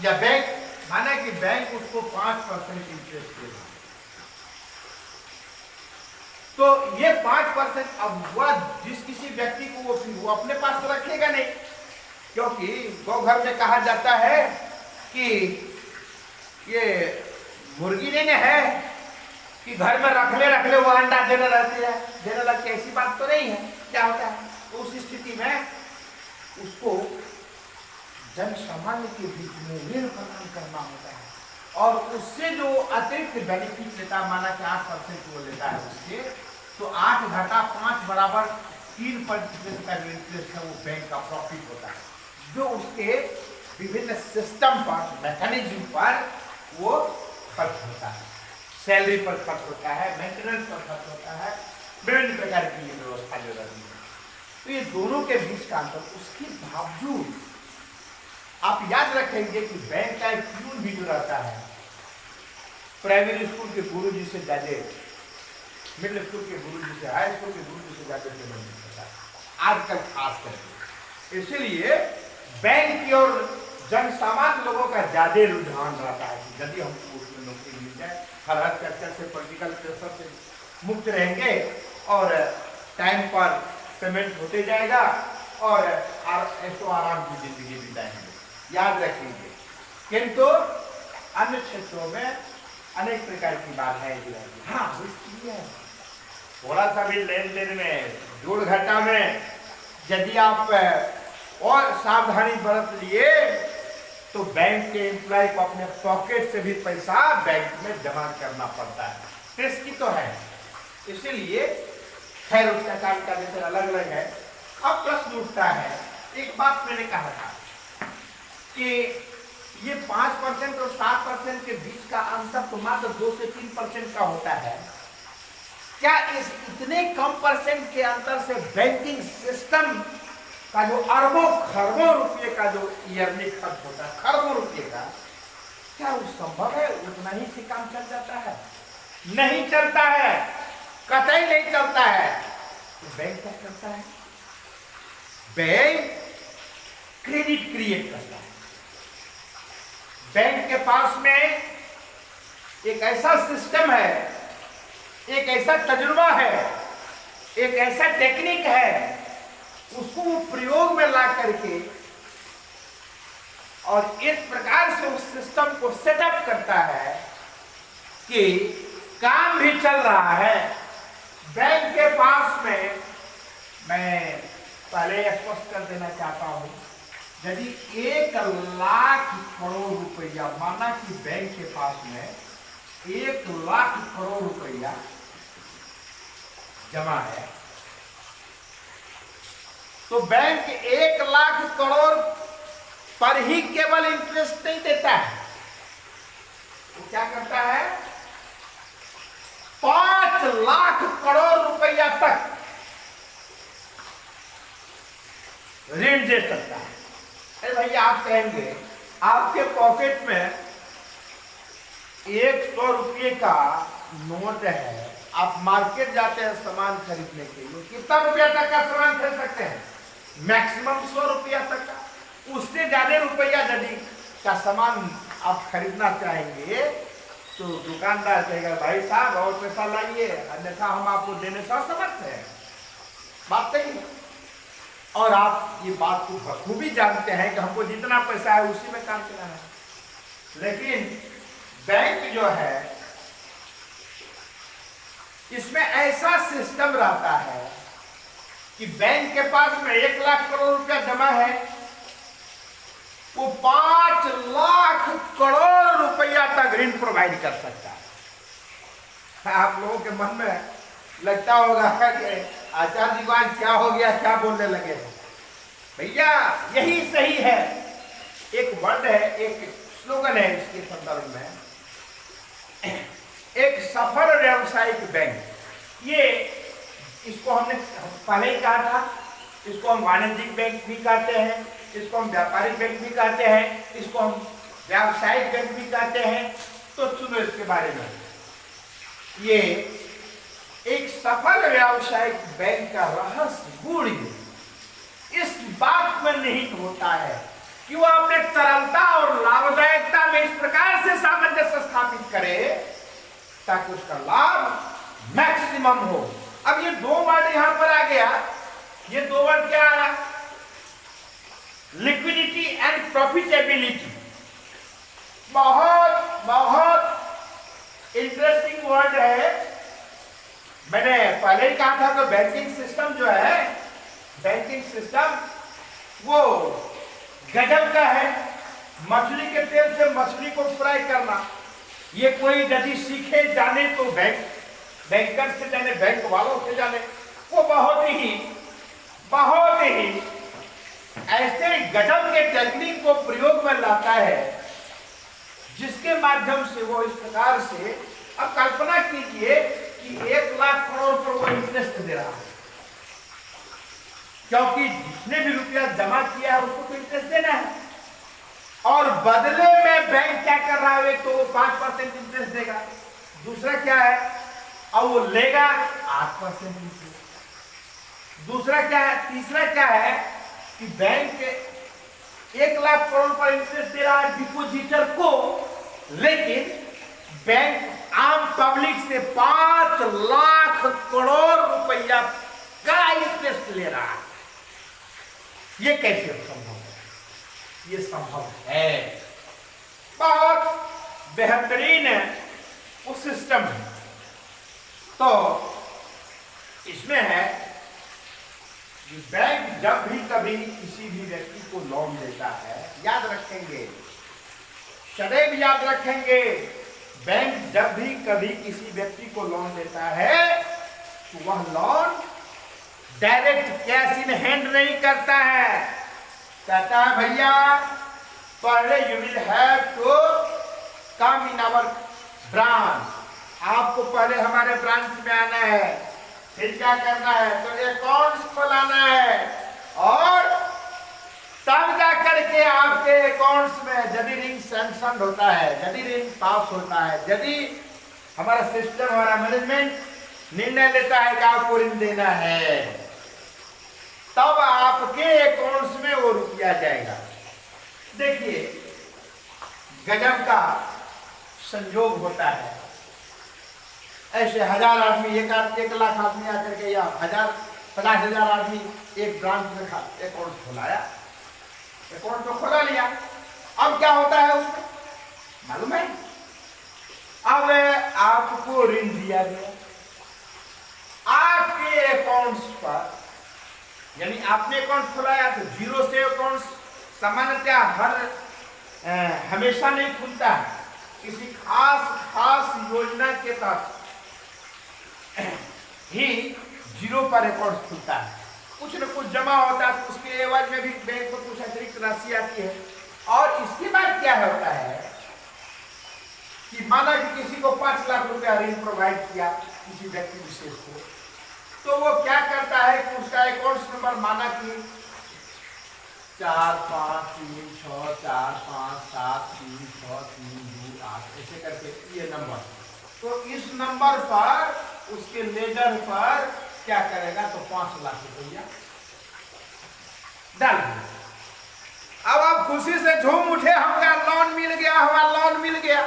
या बैंक, माना कि बैंक उसको 5% इंटरेस्ट दे रहा है, तो ये 5% अब वह जिस किसी व्यक्ति को वो अपने पास तो रखेगा नहीं, क्योंकि गौ घर में कहा जाता है कि ये मुर्गी नहीं है कि घर में रख ले वो अंडा देने लगती है, ऐसी बात तो नहीं है। क्या होता है, तो उस स्थिति में उसको जन सामान्य के बीच में ऋण प्रदान करना होता है, और उससे जो अतिरिक्त बेनिफिट लेता है, माना कि 8% वो लेता है उससे, तो 8 घटा 5 बराबर 3% का इंटरेस्ट है, वो बैंक का प्रॉफिट होता है, जो उसके विभिन्न सिस्टम पर, मैकेनिज्म पर वो खर्च होता है, सैलरी पर खर्च होता है, मेंटेनेंस पर खर्च होता है, विभिन्न प्रकार की ये व्यवस्था जो रहती है। तो ये दोनों के बीच का अंतर, उसके बावजूद आप याद रखेंगे कि बैंक का एक प्यून भी जो रहता है, प्राइमरी स्कूल के गुरुजी से ज्यादा, मिडिल स्कूल के गुरुजी से, हाई स्कूल के गुरुजी से ज्यादा पेमेंट होता है आजकल खास करके। इसलिए बैंक की और जन सामान्य लोगों का ज्यादा रुझान रहता है कि यदि हमको उसमें नौकरी मिल जाए, हर चर्चा से, पॉलिटिकल प्रेशर से मुक्त रहेंगे और टाइम पर पेमेंट होते जाएगा और ऐसो आराम की जिंदगी बिताएंगे, याद रखेंगे। किंतु अन्य क्षेत्रों में अनेक प्रकार की बाधाएं जो है, हाँ है थोड़ा सा भी लेन देन में, जोड़ घटा में यदि आप और सावधानी बरत लिए तो बैंक के एम्प्लॉय को अपने पॉकेट से भी पैसा बैंक में जमा करना पड़ता है, रिस्की तो है। इसीलिए खैर उसका काम का विषय अलग अलग है। अब प्रश्न उठता है, एक बात मैंने कहा था कि ये 5% और 7% के बीच का अंतर तो मात्र 2 से 3% का होता है। क्या इस इतने कम परसेंट के अंतर से बैंकिंग सिस्टम का जो अरबों खरबों रुपये का जो ईयरली खर्च होता है, खरबों रुपये का, क्या वो संभव है? उतना ही से काम चल जाता है? नहीं चलता है, कतई नहीं चलता है। तो बैंक क्या करता है? बैंक क्रेडिट क्रिएट करता है। बैंक के पास में एक ऐसा सिस्टम है, एक ऐसा तजुर्बा है, एक ऐसा टेक्निक है, उसको वो प्रयोग में ला करके और इस प्रकार से उस सिस्टम को सेटअप करता है कि काम भी चल रहा है। बैंक के पास में, मैं पहले स्पष्ट कर देना चाहता हूं, यदि 1 लाख करोड़ रुपया, माना कि बैंक के पास में 1 लाख करोड़ रुपया जमा है, तो बैंक 1 लाख करोड़ पर ही केवल इंटरेस्ट नहीं देता है, वो क्या करता है? 5 लाख करोड़ रुपया तक ऋण दे सकता है। अरे भैया, आप कहेंगे आपके पॉकेट में 100 रुपये का नोट है, आप मार्केट जाते हैं सामान खरीदने के लिए, कितना रुपया तक का सामान खरीद सकते हैं? मैक्सिमम 100 रुपया तक का। उससे ज्यादा रुपया यदि का सामान आप खरीदना चाहेंगे तो दुकानदार कहेगा, भाई साहब और पैसा लाइए, अन्यथा हम आपको देने से असमर्थ हैं। बात सही है। और आप ये बात को बखूबी जानते हैं कि हमको जितना पैसा है उसी में काम चलाना है। लेकिन बैंक जो है, इसमें ऐसा सिस्टम रहता है कि बैंक के पास में 1 लाख करोड़ रुपया जमा है, वो 5 लाख करोड़ रुपया तक ऋण प्रोवाइड कर सकता है। आप लोगों के मन में लगता होगा कि आचार्य जी क्या हो गया, क्या बोलने लगे? भैया यही सही है। एक वर्ड है, एक स्लोगन है इसके संदर्भ में, एक सफल व्यावसायिक बैंक। ये इसको हमने पहले ही कहा था, इसको हम वाणिज्यिक बैंक भी कहते हैं, इसको हम व्यापारिक बैंक भी कहते हैं, इसको हम व्यावसायिक बैंक भी कहते हैं। तो सुनो इसके बारे में। ये एक सफल व्यावसायिक बैंक का रहस्य गुण इस बात में निहित होता है कि वो अपने तरलता और लाभदायकता में इस प्रकार से सामंजस्य स्थापित करे ताकि उसका लाभ मैक्सिमम हो, अब ये दो वर्ड यहां पर आ गया, ये दो वर्ड क्या आया? Liquidity and profitability. बहुत बहुत इंटरेस्टिंग वर्ड है। मैंने पहले ही कहा था कि बैंकिंग सिस्टम जो है, बैंकिंग सिस्टम वो गजब का है। मछली के तेल से मछली को फ्राई करना, ये कोई यदि सीखे जाने तो बैंकर से जाने, बैंक वालों से जाने, वो बहुत ही ऐसे गजब के टेक्निक को प्रयोग में लाता है, जिसके माध्यम से वो इस प्रकार से, अब कल्पना कीजिए कि 1 लाख करोड़ पर वो इंटरेस्ट दे रहा है, क्योंकि जिसने भी रुपया जमा किया है उसको तो इंटरेस्ट देना है, और बदले में बैंक क्या कर रहा है, तो 5% इंटरेस्ट देगा। दूसरा क्या है, और वो लेगा 8% इंटरेस्ट। दूसरा क्या है, तीसरा क्या है कि बैंक 1 लाख करोड़ पर इंटरेस्ट दे रहा है डिपोजिटर को, लेकिन बैंक आम पब्लिक से 5 लाख करोड़ रुपया का इंटरेस्ट ले रहा है। ये कैसे संभव है? ये संभव है, बहुत बेहतरीन है वो सिस्टम है। तो इसमें है कि बैंक जब भी कभी किसी भी व्यक्ति को लोन देता है, याद रखेंगे, सदैव याद रखेंगे, बैंक जब भी कभी किसी व्यक्ति को लोन देता है तो वह loan direct cash in hand नहीं करता है। कहता है भैया पहले you will have to come in our branch, आपको पहले हमारे ब्रांच में आना है, फिर क्या करना है, तो अकाउंट्स खोलाना है, और तब जा करके आपके अकाउंट्स में यदि ऋण सैंक्शन होता है, यदि ऋण पास होता है, यदि हमारा सिस्टम, हमारा मैनेजमेंट निर्णय लेता है कि आपको ऋण देना है, तब आपके अकाउंट्स में वो रुपया जाएगा। देखिए गजब का संयोग होता है। ऐसे 1000 आदमी, 1 लाख आदमी आकर के, या 50,000 आदमी एक ब्रांच में अकाउंट खोलाया, अकाउंट तो खोला लिया। अब क्या होता है उसमें मालूम है? अब आपको ऋण दिया गया आपके अकाउंट्स पर, यानी आपने अकाउंट खोलाया तो जीरो से अकाउंट सामान्यतः हमेशा नहीं खुलता है, किसी खास योजना के तहत ही जीरो पर अकाउंट खुलता है। कुछ न कुछ जमा होता है तो उसके एवज में भी बैंक को कुछ अतिरिक्त राशि आती है। और इसके बाद क्या होता है कि माना कि किसी को 5 लाख रुपया ऋण प्रोवाइड किया किसी व्यक्ति विशेष को, तो वो क्या करता है कि उसका अकाउंट नंबर माना कि 45345732 ऐसे करके ये नंबर, तो इस नंबर पर उसके लेजर पर क्या करेगा, तो 5 लाख रुपया डाल दिया। अब आप खुशी से झूम उठे, हमारा लोन मिल गया, हमारा लोन मिल गया,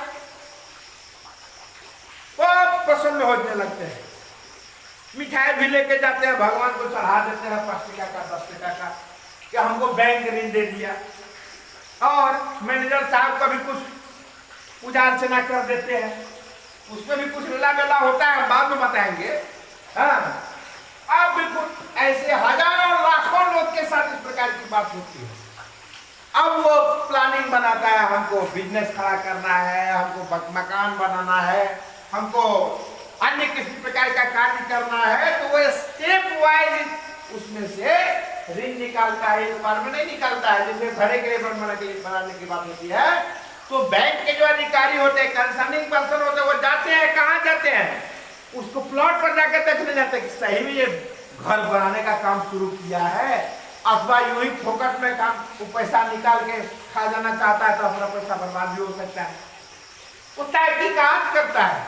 बहुत प्रसन्न होने लगते हैं, मिठाई भी लेके जाते हैं, भगवान को चढ़ा देते हैं 5 टका का 10 टका का, कि हमको बैंक ऋण दे दिया। और मैनेजर साहब का भी कुछ पूजा अर्चना कर देते हैं, उसमें भी कुछ लीला मेला होता है, बाद में बताएंगे। हाँ, अब बिल्कुल ऐसे हजारों लाखों लोग के साथ इस प्रकार की बात होती है। अब वो प्लानिंग बनाता है, हमको बिजनेस खड़ा करना है, हमको मकान बनाना है, हमको अन्य किसी प्रकार का कार्य करना है, तो वो स्टेप वाइज उसमें से ऋण निकालता है, एक बार में नहीं निकालता है। जैसे घरे के बनाने की बात होती है, तो बैंक के जो अधिकारी होते हैं, कंसर्निंग पर्सन होते हैं, वो जाते हैं, कहाँ जाते हैं, उसको प्लॉट पर जाकर देखने जाते हैं कि सही में ये घर बनाने का काम शुरू किया है, अथवा यूं ही फोकट में काम, वो पैसा निकाल के खा जाना चाहता है तो अपना पैसा बर्बाद भी हो सकता है। वो तहकीकात करता है,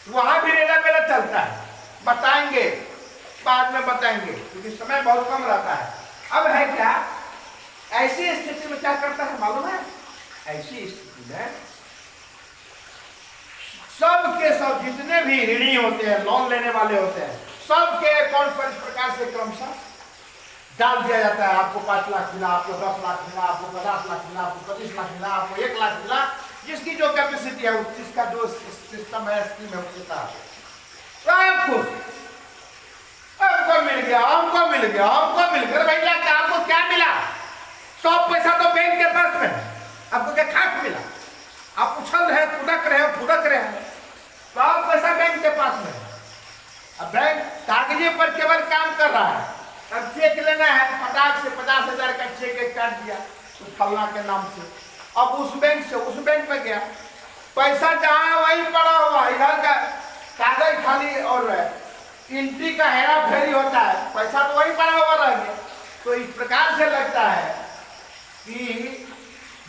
वहां भी रेला मेला चलता है, बताएंगे बाद में बताएंगे क्योंकि समय बहुत कम रहता है। अब है क्या, ऐसी स्थिति में क्या करता है मालूम है? ऐसी स्थिति में सब के सब जितने भी ऋणी होते हैं, लोन लेने वाले होते हैं, सबके अकाउंट पर इस प्रकार से क्रमशः डाल दिया जाता है। आपको 5 लाख मिला, आपको 10 लाख मिला, आपको 50 लाख मिला, आपको 25 लाख मिला, आपको 1 लाख मिला, जिसकी जो कैपेसिटी है, जिसका जो सिस्टम है, स्कीम है, उसके साथ सब कुछ हमको मिल गया, हमको मिल गया, हमको मिल गया। भैया क्या आपको क्या मिला? सब पैसा तो बैंक के पास में है, आपको क्या खाक मिला? आप उछल रहे, फुदक रहे, फुदक रहे, सब पैसा बैंक के पास में है। अब बैंक कागजे पर केवल काम कर रहा है। अब चेक लेना है, फटाक से 50,000 का चेक एक काट दिया तो फलना के नाम से, अब उस बैंक से उस बैंक में गया, पैसा जहाँ है वहीं पड़ा हुआ, इधर का कागज खाली और इंट्री का हेरा फेरी होता है, पैसा तो वहीं पड़ा हुआ रह गया। तो इस प्रकार से लगता है कि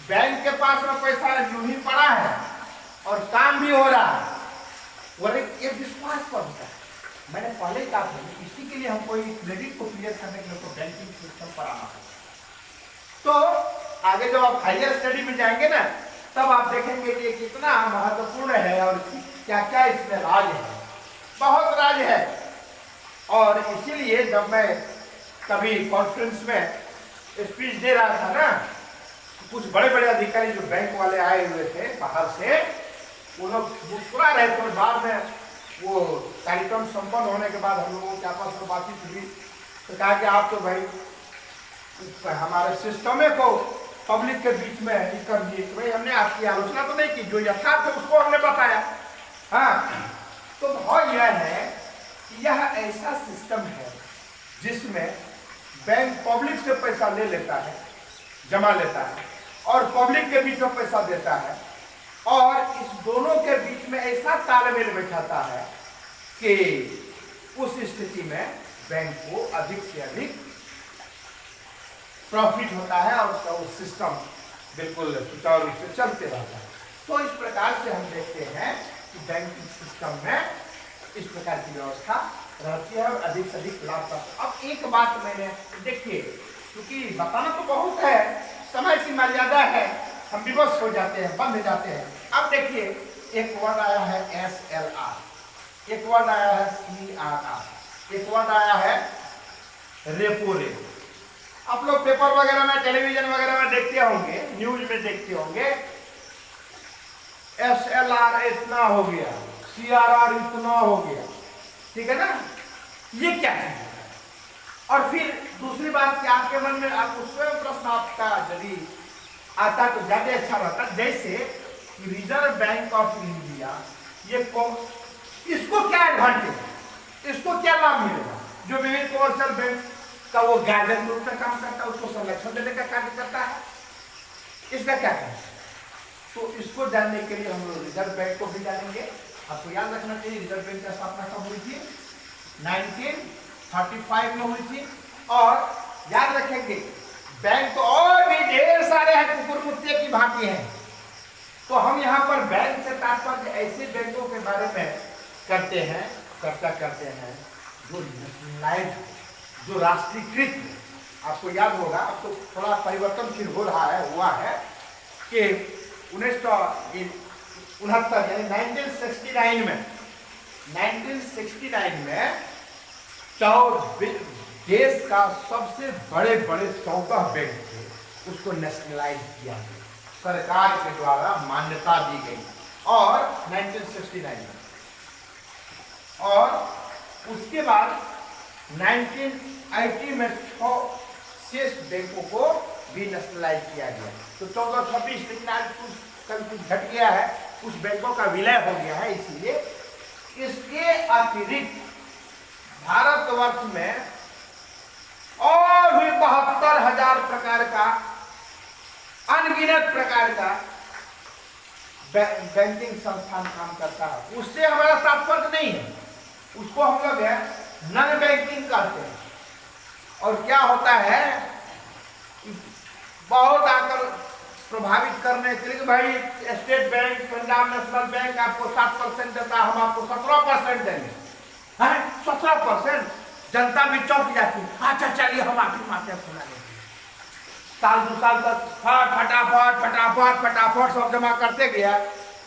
बैंक के पास में पैसा यूं ही पड़ा है और काम भी हो रहा है, और एक विश्वास पर होता है। मैंने पहले कहा था, इसी के लिए हमको इस क्रेडिट को क्लियर करने के लिए तो बैंकिंग सिस्टम पर आना है। तो आगे जब आप हायर स्टडी में जाएंगे ना, तब आप देखेंगे कि कितना महत्वपूर्ण है और क्या क्या इसमें राज है, बहुत राज है। और इसीलिए जब मैं कभी कॉन्फ्रेंस में स्पीच दे रहा था ना, कुछ बड़े बड़े अधिकारी जो बैंक वाले आए हुए थे बाहर से, वो लोग मुस्कुरा रहे थे। और बाद में वो कार्यक्रम संपन्न होने के बाद हम लोगों के आपस में बातचीत हुई, तो कहा कि आप तो भाई हमारे सिस्टम को पब्लिक के बीच में ही कर दिए। तो भाई हमने आपकी आलोचना तो नहीं की, जो यथार्थ है उसको हमने बताया। हाँ, तो भाव यह है कि यह ऐसा सिस्टम है जिसमें बैंक पब्लिक से पैसा ले लेता है, जमा लेता है, और पब्लिक के बीच में पैसा देता है, और इस दोनों के बीच में ऐसा तालमेल बैठाता है कि उस स्थिति में बैंक को अधिक से अधिक प्रॉफिट होता है और उसका वो सिस्टम बिल्कुल सुचारू रूप से चलते रहता है। तो इस प्रकार से हम देखते हैं कि बैंकिंग सिस्टम में इस प्रकार की व्यवस्था रहती है और अधिक से अधिक लाभ प्राप्त। अब एक बात मैंने देखिए, क्योंकि बताना तो बहुत है, समय की मर्यादा है, हम विवश हो जाते हैं, बंध जाते हैं। अब देखिए, एक वर्ड आया है SLR, एक वर्ड आया है CRR, एक वर्ड आया है रेपो रेट। आप लोग पेपर वगैरह में, टेलीविजन वगैरह में देखते होंगे, न्यूज में देखते होंगे, SLR इतना हो गया, CRR इतना हो गया, ठीक है ना? ये क्या है? और फिर दूसरी बात कि आपके मन में आपको स्वयं प्रश्न आपका यदि आता तो ज्यादा अच्छा रहता, जैसे रिजर्व बैंक ऑफ इंडिया, ये इसको क्या एडवांटेज, इसको क्या लाभ मिलेगा? जो विभिन्न कमर्शियल बैंक का वो गार्जियन रूप में काम करता है, उसको संरक्षण देने का कार्य करता है, इसका क्या है? तो इसको जानने के लिए हम लोग रिजर्व बैंक को भी जानेंगे। आपको याद रखना चाहिए, रिजर्व बैंक की स्थापना कब हुई थी? 1935 में हुई थी। और याद रखेंगे, बैंक तो और भी ढेर सारे हैं, कुकुर मुत्ते की भांति हैं। तो हम यहाँ पर बैंक से तात्पर्य ऐसे बैंकों के बारे में करते हैं, चर्चा करते हैं जो नेशनलाइज, जो राष्ट्रीयकृत। आपको याद होगा, अब तो थोड़ा परिवर्तनशील हो रहा है, हुआ है कि 1969 यानी 1969 में देश का सबसे बड़े बड़े 14 बैंक थे, उसको नेशनलाइज किया गया, सरकार के द्वारा मान्यता दी गई, और 1969 में। और उसके बाद 1980 में 6 शेष बैंकों को भी नेशनलाइज किया गया। तो 14-26, लेकिन आज कुछ घट गया है, कुछ बैंकों का विलय हो गया है। इसलिए इसके अतिरिक्त भारतवर्ष में और भी 72,000 प्रकार का, अनगिनत प्रकार का बैंकिंग संस्थान काम करता है। उससे हमारा तात्पर्य नहीं है, उसको हम लोग नॉन बैंकिंग कहते हैं। और क्या होता है, बहुत आकर प्रभावित करने के लिए, भाई state bank, Punjab national bank आपको 7% देता है, हम आपको 17% देंगे। 17%? जनता भी चौंक जाती है। अच्छा चलिए, हम आपकी मात्रा खुला लेंगे। साल 2 साल तक फटाफट सब जमा करते गया,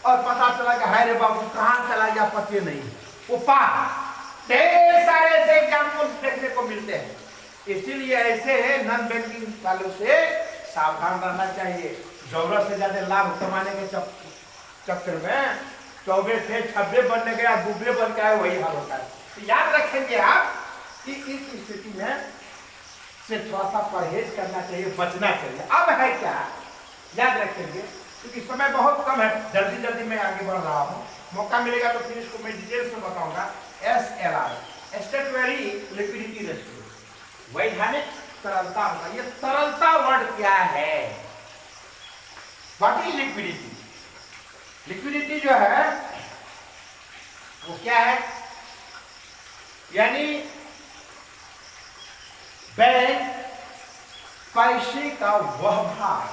और पता चला कि हाय रे बाबू कहाँ चला गया पता नहीं। वो पार ढेर सारे ऐसे एग्जाम्पल देखने को मिलते हैं। इसीलिए ऐसे नॉन बैंकिंग वालों से सावधान रहना चाहिए। जरूरत से ज्यादा लाभ कमाने के चक्कर में 24 थे 26 बनने गया, दुबे बन गया, वही हाल होता है। तो याद रखेंगे आप कि इस स्थिति में से थोड़ा सा परहेज करना चाहिए, बचना चाहिए। अब है क्या, याद रखेंगे, क्योंकि समय बहुत कम है, जल्दी जल्दी मैं आगे बढ़ रहा हूँ, मौका मिलेगा तो फिर इसको मैं डिटेल से बताऊंगा। SLR, स्टेटमेंट्री लिक्विडिटी रेशियो, वैधानिक तरलता होगा। ये तरलता वर्ड क्या है? What is liquidity? लिक्विडिटी जो है वो क्या है? यानी बैंक पैसे का वह भाग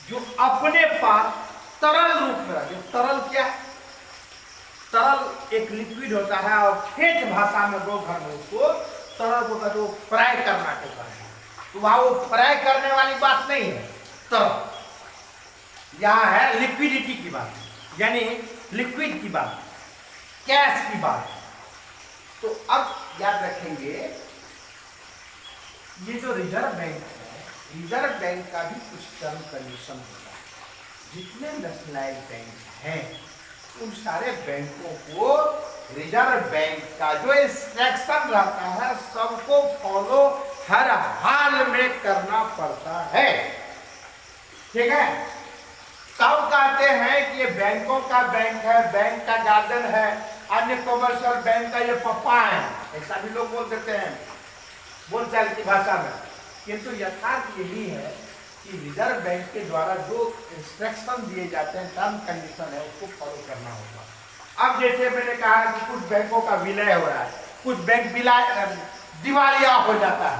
जो अपने पास तरल रूप में रखे। तरल क्या है? तरल एक लिक्विड होता है और ठेठ भाषा में दो घर में उसको तरल होता है, जो फ्राई करना होता है। तो वहां वो फ्राई करने वाली बात नहीं है तरल, यहां है लिक्विडिटी की बात, यानी लिक्विड की बात, कैश की बात। तो अब याद रखेंगे, ये जो रिजर्व बैंक है, रिजर्व बैंक का भी कुछ टर्म कंडीशन होता है। जितने नेशनलाइज बैंक हैं उन सारे बैंकों को रिजर्व बैंक का जो इंस्ट्रक्शन रहता है सबको फॉलो हर हाल में करना पड़ता है। ठीक है? तब कहते हैं कि ये बैंकों का बैंक है, बैंक का गार्डन है, अन्य कमर्शियल बैंक का ये पप्पा है, ऐसा भी लोग बोल देते हैं बोलचाल की भाषा में। किंतु यथार्थ यही है कि रिजर्व बैंक के द्वारा जो इंस्ट्रक्शन दिए जाते हैं, टर्म कंडीशन है, उसको फॉलो करना होगा। अब जैसे मैंने कहा कि कुछ बैंकों का विलय हो रहा है, कुछ बैंक दिवालिया हो जाता है,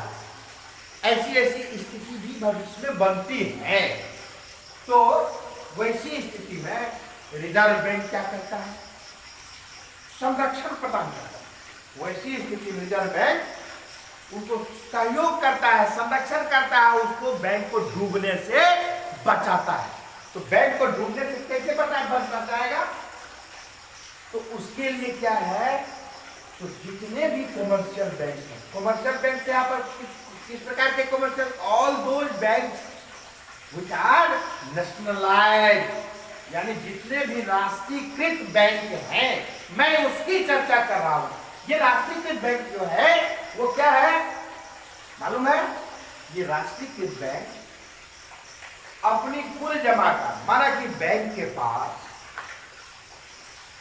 ऐसी ऐसी स्थिति भी भविष्य में बनती है। तो वैसी स्थिति में रिजर्व बैंक क्या करता है? संरक्षण प्रदान करता है। वैसी स्थिति में रिजर्व बैंक उनको सहयोग करता है, संरक्षण करता है, उसको बैंक को डूबने से बचाता है। तो बैंक को डूबने से कैसे बच जाएगा? तो उसके लिए क्या है, तो जितने भी कमर्शियल बैंक हैं, कमर्शियल बैंक से यहाँ पर किस प्रकार के commercial? All those banks which are nationalised, यानी जितने भी राष्ट्रीयकृत बैंक हैं, मैं उसकी चर्चा कर रहा हूं। ये राष्ट्रीयकृत बैंक जो है वो क्या है मालूम है? ये राष्ट्रीयकृत बैंक अपनी कुल जमा का, माना कि बैंक के पास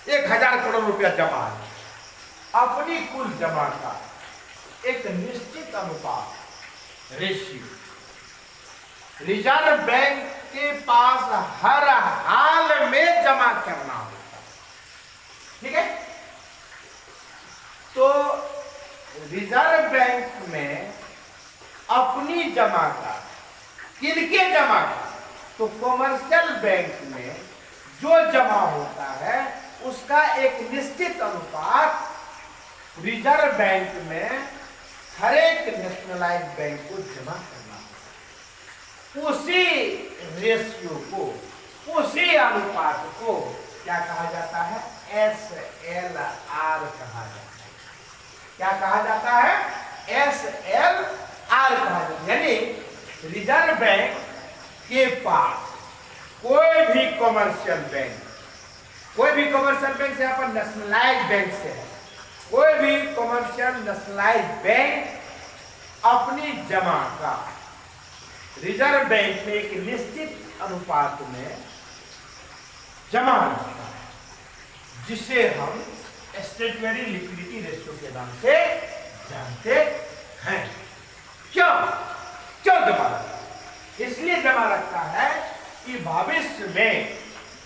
1000 करोड़ रुपया जमा है, अपनी कुल जमा का एक निश्चित अनुपात, रेशियो, रिजर्व बैंक के पास हर हाल में जमा करना होता है। ठीक है? तो रिजर्व बैंक में अपनी जमा का, किनके जमा का? तो कमर्शियल बैंक में जो जमा होता है उसका एक निश्चित अनुपात रिजर्व बैंक में हर एक नेशनलाइज बैंक को जमा करना होता है। उसी रेशियो को, उसी अनुपात को क्या कहा जाता है? SLR कहा जाता है। क्या कहा जाता है? SLR कहा जाता है। यानी रिजर्व बैंक के पास कोई भी कमर्शियल बैंक, कोई भी कमर्शियल बैंक से यहाँ पर नेशनलाइज बैंक से है, कोई भी कमर्शियल नेशनलाइज बैंक अपनी जमा का रिजर्व बैंक में एक निश्चित अनुपात में जमा रखता है, जिसे हम स्टेटमेंट्री लिक्विडिटी रेशियो के नाम से जानते हैं। क्यों जमा रखता है? इसलिए जमा रखता है कि भविष्य में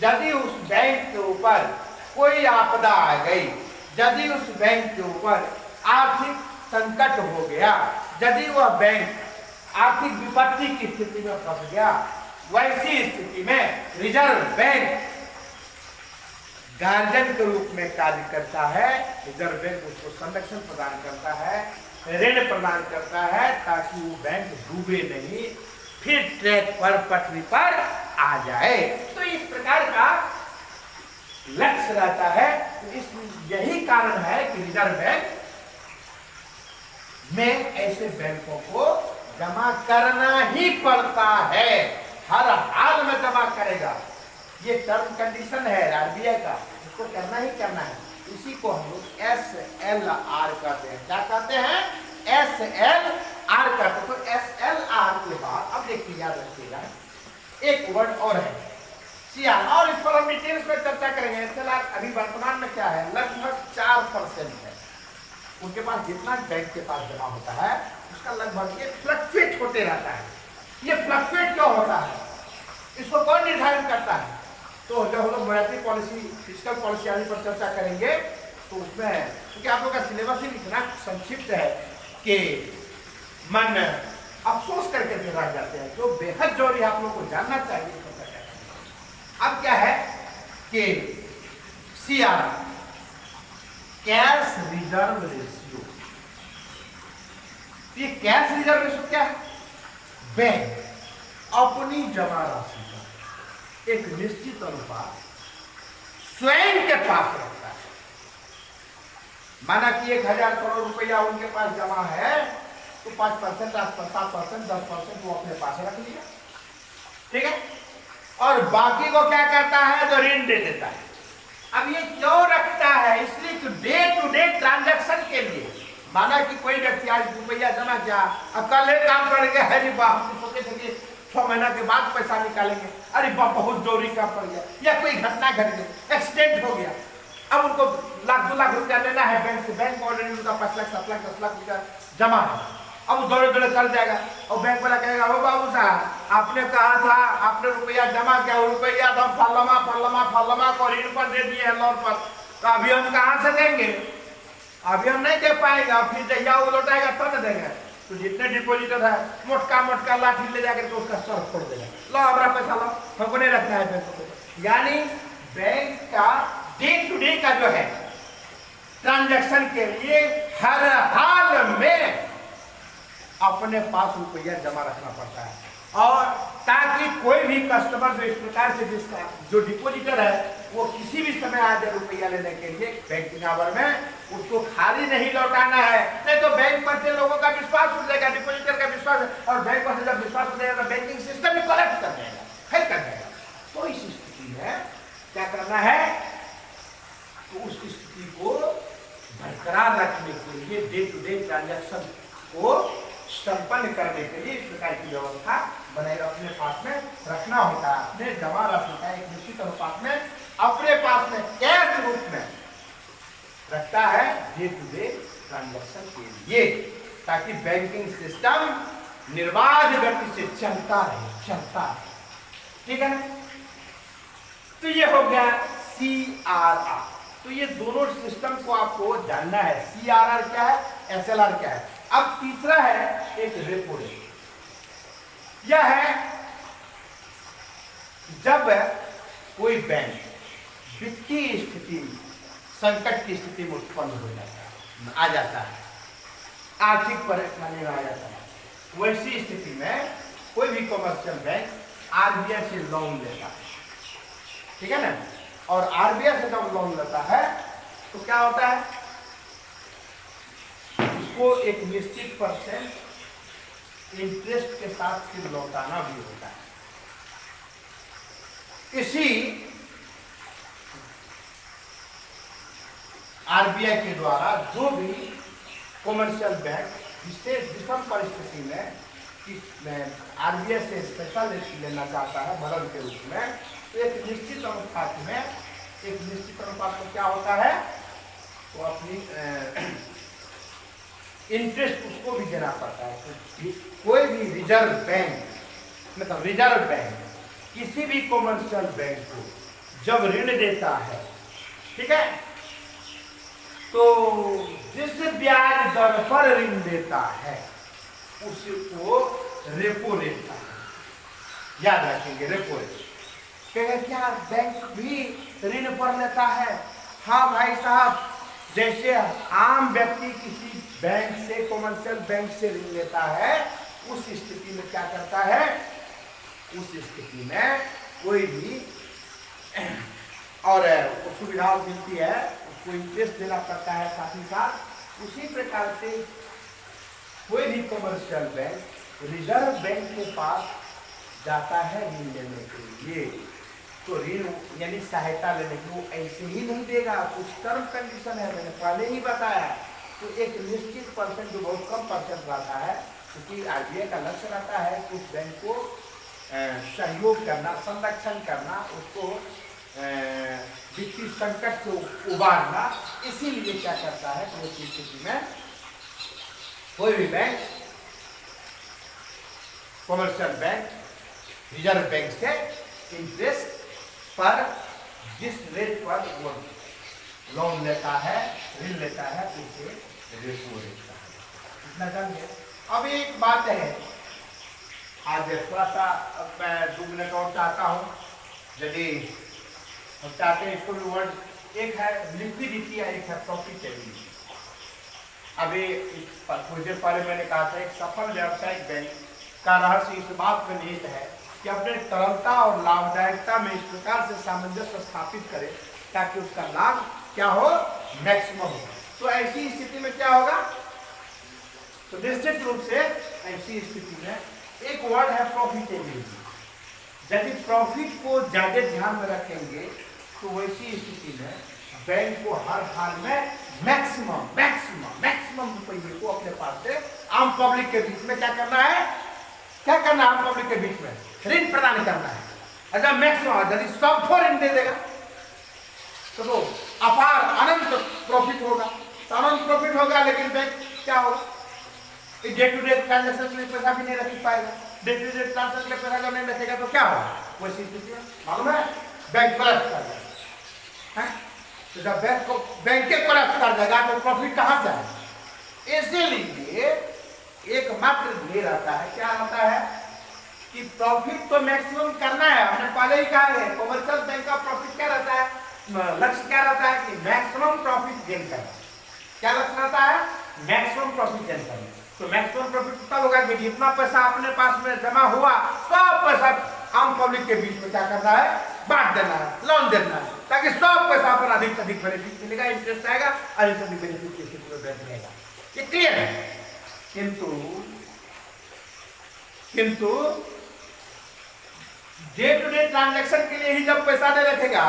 यदि उस बैंक के ऊपर कोई आपदा आ गई, यदि उस बैंक के ऊपर आर्थिक संकट हो गया, यदि वह बैंक आर्थिक विपत्ति की स्थिति में फंस गया, वैसी स्थिति में रिजर्व बैंक गार्जियन के रूप में कार्य करता है। रिजर्व बैंक उसको संरक्षण प्रदान करता है, ऋण प्रदान करता है, ताकि वो बैंक डूबे नहीं, फिर ट्रैक पर, पटरी पर आ जाए। तो इस प्रकार का लक्ष्य रहता है। तो इस यही कारण है कि रिजर्व बैंक में ऐसे बैंकों को जमा करना ही पड़ता है, हर हाल में जमा करेगा। ये टर्म कंडीशन है आरबीआई का, इसको करना ही करना है। इसी को हम लोग SLR कहते हैं। क्या कहते हैं? SLR कहते हैं। तो SLR के बाद अब देखिए, याद रखिएगा, एक वर्ड और है CR, और इस पर हम डिटेल्स में चर्चा करेंगे। SLR अभी वर्तमान में क्या है, लगभग 4% है। उनके पास जितना बैंक के पास जमा होता है उसका लगभग ये फ्लक्चुएट होते रहता है। ये फ्लक्चुएट क्यों होता है, इसको कौन निर्धारित करता है? तो जब हम लोग मॉनेटरी पॉलिसी, फिस्कल पॉलिसी आदि पर चर्चा करेंगे तो उसमें, क्योंकि आप लोग का सिलेबस ही इतना संक्षिप्त है कि मन अफसोस करके भी रह जाते हैं, जो बेहद जरूरी आप लोग को जानना चाहिए। अब क्या है कि CR, कैश रिजर्व रेशियो। ये कैश रिजर्व रेशियो क्या है? बैंक अपनी जमा राशि का एक निश्चित अनुपात स्वयं के पास रखता है। माना कि 1000 करोड़ रुपया उनके पास जमा है, तो 5%, 7%, 10% वो अपने पास रख लिया, ठीक है, और बाकी को क्या करता है, तो ऋण दे देता है। अब ये क्यों रखता है? इसलिए कि डे टू डे ट्रांजैक्शन के लिए। माना कि कोई व्यक्ति आज रुपया जमा किया, अब कल एक काम करेंगे, अरे वाह, हम सोचे थे कि 6 महीना के बाद पैसा निकालेंगे, अरे वाह बहुत जरूरी काम पड़ गया, या कोई घटना घट गई, एक्सीडेंट हो गया, अब उनको 1-2 लाख रुपया लेना है बैंक से। बैंक ऑलरेडी उनका 5 लाख, 7 लाख, 10 लाख रुपया जमा है। अब वो दौड़े दौड़े चल जाएगा और बैंक वाला कहेगा, ओ बाबू साहब, आपने कहा था, आपने रुपया जमा किया, वो रुपया तो हम फलमा को ऋण पर दे दिए हैं, लोन पर, तो अभी हम कहाँ से देंगे? अभी हम नहीं दे पाएंगे, अब फिर जहिया वो लौटाएगा तब देंगे। तो जितने डिपोजिटर है, मोटका लाठी ले जाकर के उसका सर फोड़ देगा, लो हमारा पैसा लो, हमको नहीं रखना है बैंक को। यानी बैंक का डे टू डे का जो है ट्रांजैक्शन के लिए हर हाल में अपने पास रुपया जमा रखना पड़ता है, और ताकि कोई भी कस्टमर जो इस प्रकार से जिसका जो डिपोजिटर है वो किसी भी समय आ जाए रुपया लेने के लिए बैंकिंग आवर में, उसको खाली नहीं लौटाना है। नहीं तो बैंक पर से लोगों का विश्वास उठ जाएगा, डिपोजिटर का विश्वास, और बैंक पर से जब विश्वास उठ जाएगा तो बैंकिंग सिस्टम भी कलेक्ट कर जाएगा, फेल कर जाएगा। तो इस स्थिति में क्या करना है, तो उस स्थिति को बरकरार रखने के लिए, डे टू डे ट्रांजैक्शन को संपन्न करने के लिए इस प्रकार की व्यवस्था बनाए अपने पास में रखना होता है। अपने जमा राशि का एक निश्चित अनुपात में अपने पास में कैश रूप में रखता है डे टू डे ट्रांजैक्शन के लिए, ताकि बैंकिंग सिस्टम निर्बाध गति से चलता रहे, ठीक है ना। तो ये हो गया CRR। तो ये दोनों सिस्टम को आपको जानना है, CRR क्या है, SLR क्या है। अब तीसरा है एक रेपो रेट। यह है जब कोई बैंक वित्तीय स्थिति संकट की स्थिति में उत्पन्न हो जाता है, आ जाता है, आर्थिक परेशानी में आ जाता है, वैसी स्थिति में कोई भी कमर्शियल बैंक RBI से लोन लेता है, ठीक है ना। और RBI से जब लोन लेता है तो क्या होता है, उसको एक निश्चित % इंटरेस्ट के साथ फिर लौटाना भी होता है। इसी RBI के द्वारा जो भी कमर्शियल बैंक विशेष विषम परिस्थिति में RBI से पैसा लेना चाहता है मदद के रूप में, तो एक निश्चित अनुपात में, एक निश्चित अनुपात में क्या होता है, तो अपनी इंटरेस्ट उसको भी देना पड़ता है। तो कोई भी रिजर्व बैंक, मतलब रिजर्व बैंक किसी भी कमर्शियल बैंक को जब ऋण देता है, ठीक है, तो जिस ब्याज दर पर ऋण देता है उसको रेपो रेट का, याद रखेंगे, रेपो रेट। क्या बैंक भी ऋण पर लेता है? हाँ भाई साहब, जैसे आम व्यक्ति किसी बैंक से, कमर्शियल बैंक से ऋण लेता है, उस स्थिति में क्या करता है, उस स्थिति में कोई भी और सुविधा मिलती है, उसको इंटरेस्ट देना पड़ता है साथ ही साथ। उसी प्रकार से कोई भी कमर्शियल बैंक रिजर्व बैंक के पास जाता है ऋण लेने के लिए, तो ऋण यानी सहायता लेने के लिए ऐसे ही नहीं देगा, कुछ टर्म कंडीशन है, मैंने पहले ही बताया। तो एक निश्चित परसेंट जो बहुत कम परसेंट रहता है, क्योंकि आरबीआई का लक्ष्य रहता है कुछ बैंक को सहयोग करना, संरक्षण करना, उसको वित्तीय संकट से उबारना। इसीलिए क्या करता है कि उस स्थिति में कोई भी bank, commercial bank reserve bank से इंटरेस्ट पर जिस रेट पर वो लोन लेता है, ऋण लेता है, उसे रेपो रेट का है। इतना जानिए। अब एक बात है, आज थोड़ा सा मैं 2 मिनट और चाहता हूँ, यदि हम चाहते हैं इसको भी वर्ड, एक है लिक्विडिटी या एक है प्रॉफिटेबिलिटी। अभी कुछ देर पहले मैंने कहा था एक सफल व्यावसायिक बैंक का रहस्य इस बात में निहित है कि अपने तरलता और लाभदायकता में इस प्रकार से सामंजस्य स्थापित करे ताकि उसका लाभ क्या हो, मैक्सिमम हो। तो ऐसी स्थिति में क्या होगा, तो निश्चित रूप से ऐसी स्थिति में एक वर्ड है प्रॉफिटेबिलिटी। यदि प्रॉफिट को ज्यादा ध्यान में रखेंगे तो वैसी स्थिति में बैंक को हर हाल में मैक्सिमम मैक्सिमम मैक्सिमम रुपये को अपने पास से आम पब्लिक के बीच में क्या करना है, क्या करना है, आम पब्लिक के बीच में ऋण प्रदान करना है। अच्छा मैक्सिमम, यदि सबको ऋण दे देगा तो अपार अनंत प्रॉफिट होगा, तो अनंत प्रॉफिट होगा, लेकिन बैंक क्या होगा, डे टू डे ट्रांजेक्शन के लिए पैसा भी नहीं रख पाएगा। डे टू डे ट्रांजेक्शन के पैसा जब नहीं रखेगा तो क्या होगा, वैसी स्थिति मालूम है, बैंक कोलैप्स कर जाएगा। तो जब बैंक के कोलैप्स कर जाएगा तो प्रॉफिट कहाँ से आएगा। इसीलिए एकमात्र ध्येय रहता है, क्या रहता है कि प्रॉफिट तो मैक्सिमम करना है। हमने पहले ही कहा है कमर्शियल बैंक का प्रॉफिट क्या रहता है, लक्ष्य क्या रहता है कि मैक्सिमम प्रॉफिट गेन करना। क्या लक्ष्य रहता है, मैक्सिमम प्रॉफिट गेन करना। तो मैक्सिमम प्रॉफिट तब होगा कि जितना पैसा अपने पास में जमा हुआ सब पैसा आम पब्लिक के बीच में क्या करना है, बांट देना है, लोन देना है, ताकि सब पैसा पर अधिक से अधिक बेनिफिट मिलेगा, इंटरेस्ट आएगा, अधिक से अधिक बेनिफिट किसी को मिलेगा। ये क्लियर है। किंतु डे टू डे ट्रांजैक्शन के लिए ही जब पैसा नहीं रखेगा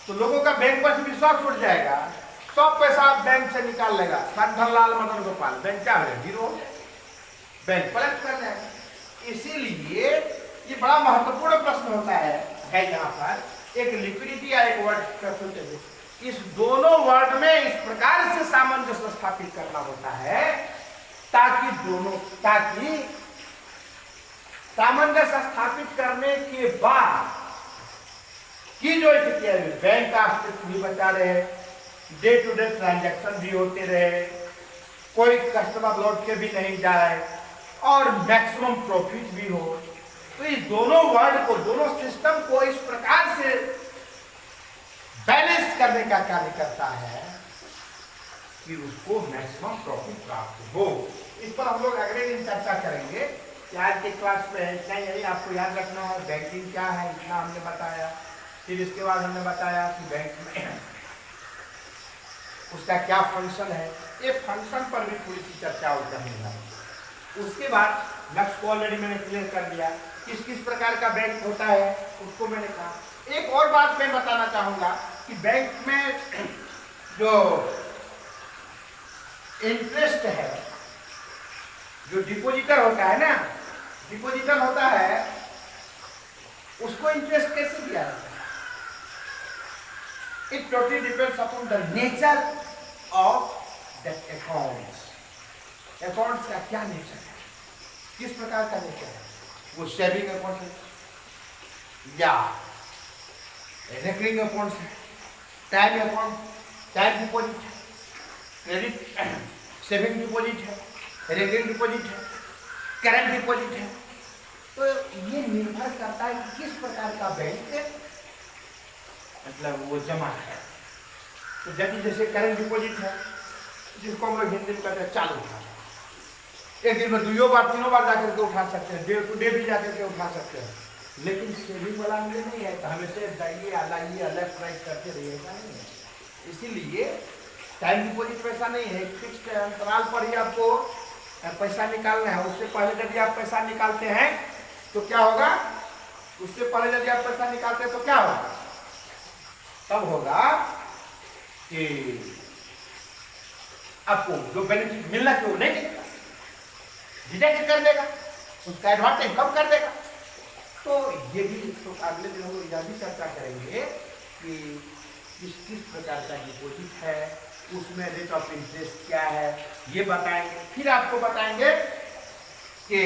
तो लोगों का बैंक पर विश्वास उठ जाएगा, सब पैसा बैंक से निकाल लेगा। धनलाल मदन गोपाल, बैंक क्या है, जीरो, बैंक कोलैप्स कर जाएगा। इसीलिए ये बड़ा महत्वपूर्ण प्रश्न होता है यहाँ पर एक लिक्विडिटी या एक वर्ड प्रॉफिटेबिलिटी। इस दोनों वर्ड में इस प्रकार से सामंजस्य स्थापित करना होता है ताकि सामंजस्य स्थापित करने के बाद की जो स्थिति है, बैंक का अस्तित्व भी बचा रहे, डे टू डे ट्रांजैक्शन भी होते रहे, कोई कस्टमर लौट के भी नहीं जाए और मैक्सिमम प्रॉफिट भी हो। तो इस दोनों वर्ड को, दोनों सिस्टम को इस प्रकार से बैलेंस करने का कार्य करता है कि उसको मैक्सिमम प्रॉफिट प्राप्त हो। इस पर हम लोग अगले दिन चर्चा करेंगे। आज के क्लास में इतना यही आपको याद रखना है, बैंकिंग क्या है इतना हमने बताया। फिर इसके बाद हमने बताया कि बैंक में उसका क्या फंक्शन है, ये फंक्शन पर भी थोड़ी सी चर्चा और करनी है। उसके बाद लक्ष्य को ऑलरेडी मैंने क्लियर कर दिया, किस किस प्रकार का बैंक होता है उसको मैंने कहा। एक और बात मैं बताना चाहूंगा कि बैंक में जो इंटरेस्ट है, जो डिपॉजिटर होता है ना, डिपॉजिटर होता है, उसको इंटरेस्ट कैसे दिया जाता है। It totally depends upon the nature of that accounts. Accounts का क्या नेचर है, किस प्रकार का नेचर है, वो सेविंग अकाउंट है या रेकरिंग अकाउंट है, टाइम अकाउंट, टाइम डिपॉजिट है, क्रेडिट सेविंग डिपॉजिट है, रेकरिंग डिपॉजिट है, करंट डिपॉजिट है। तो ये निर्भर करता है कि किस प्रकार का बैंक मतलब वो जमा है। तो यदि जैसे करंट डिपॉजिट है, जिसको हम लोग हिंदी में कहते हैं चालू खाता, एक दिन में 2 बार 3 बार जाकर के उठा सकते हैं, डे टू डे भी जाकर के उठा सकते हैं। लेकिन सेविंग वाला ये नहीं है, तो हमेशा जाइए लाइए लेफ्ट राइट करते रहिए, ऐसा नहीं है। इसीलिए टाइम डिपोजिट पैसा नहीं है, फिक्स्ड अंतराल पर ही आपको पैसा निकालना है। उससे पहले यदि आप पैसा निकालते हैं तो क्या होगा, उससे पहले यदि आप पैसा निकालते हैं तो क्या होगा, तब होगा कि आपको जो बेनिफिट मिलना चाहिए वो नहीं मिलेगा, डिडक्ट कर देगा, उसका एडवांटेज कम कर देगा। तो ये भी तो अगले दिन हम लोग यह भी चर्चा करेंगे कि किस प्रकार का डिपॉजिट है, उसमें रेट ऑफ इंटरेस्ट क्या है, ये बताएंगे। फिर आपको बताएंगे कि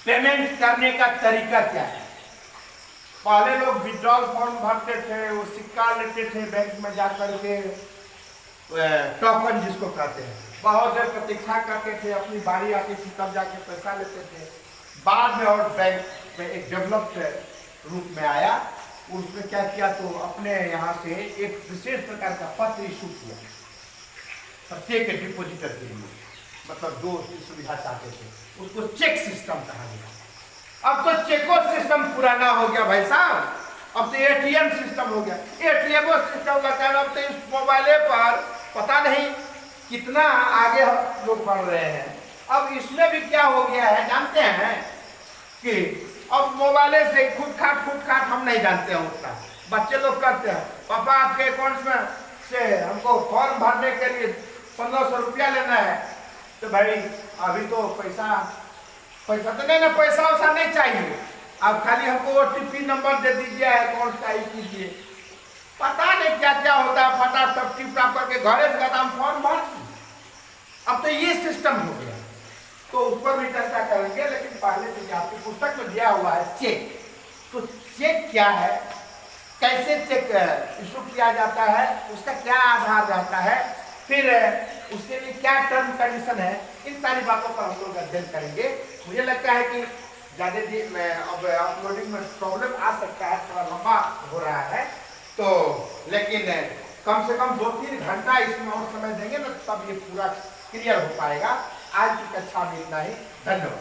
पेमेंट करने का तरीका क्या है। पहले लोग विड्रॉल फॉर्म भरते थे, वो सिक्का लेते थे बैंक में जा करके, टोकन जिसको कहते हैं, बहुत देर प्रतीक्षा करते थे, अपनी बारी आती थी तब जाके पैसा लेते थे। बाद में और बैंक में एक डेवलप्ड रूप में आया, उसमें क्या किया तो अपने यहाँ से एक विशेष प्रकार का पत्र इशू किया प्रत्येक डिपोजिटर के लिए, मतलब जो सुविधा चाहते थे, उसको चेक सिस्टम कहा गया। अब तो चेको सिस्टम पुराना हो गया भाई साहब, अब तो एटीएम सिस्टम हो गया। एटीएम सिस्टम का कारण अब तो इस मोबाइल पर पता नहीं कितना आगे लोग बढ़ रहे हैं। अब इसमें भी क्या हो गया है जानते हैं कि अब मोबाइल से खुद खाट हम नहीं जानते हैं उतना, बच्चे लोग करते हैं, पापा आपके अकाउंट में से हमको फॉर्म भरने के लिए 1500 रुपया लेना है, तो भाई अभी तो पैसा तो नहीं ना, पैसा वैसा नहीं चाहिए, आप खाली हमको OTP नंबर दे दीजिए, अकाउंट का ही कीजिए। पता नहीं क्या क्या होता है, फटाफट टिप टाप करके घरे से हम फॉर्म भर। अब तो ये सिस्टम हो गया, तो उस पर भी चर्चा करेंगे। लेकिन पहले से आपकी पुस्तक में दिया हुआ है चेक, तो चेक क्या है, कैसे चेक इशू किया जाता है, उसका क्या आधार रहता है, फिर उसके लिए क्या टर्म कंडीशन है, इन सारी बातों पर हम लोग अध्ययन करेंगे। मुझे लगता है कि ज़्यादा दिन में अब अपलोडिंग में प्रॉब्लम आ सकता है, थोड़ा लंबा हो रहा है, तो लेकिन कम से कम 2-3 घंटा इसमें और समय देंगे ना, तब ये पूरा क्लियर हो पाएगा। आज की कक्षा में इतना ही, धन्यवाद।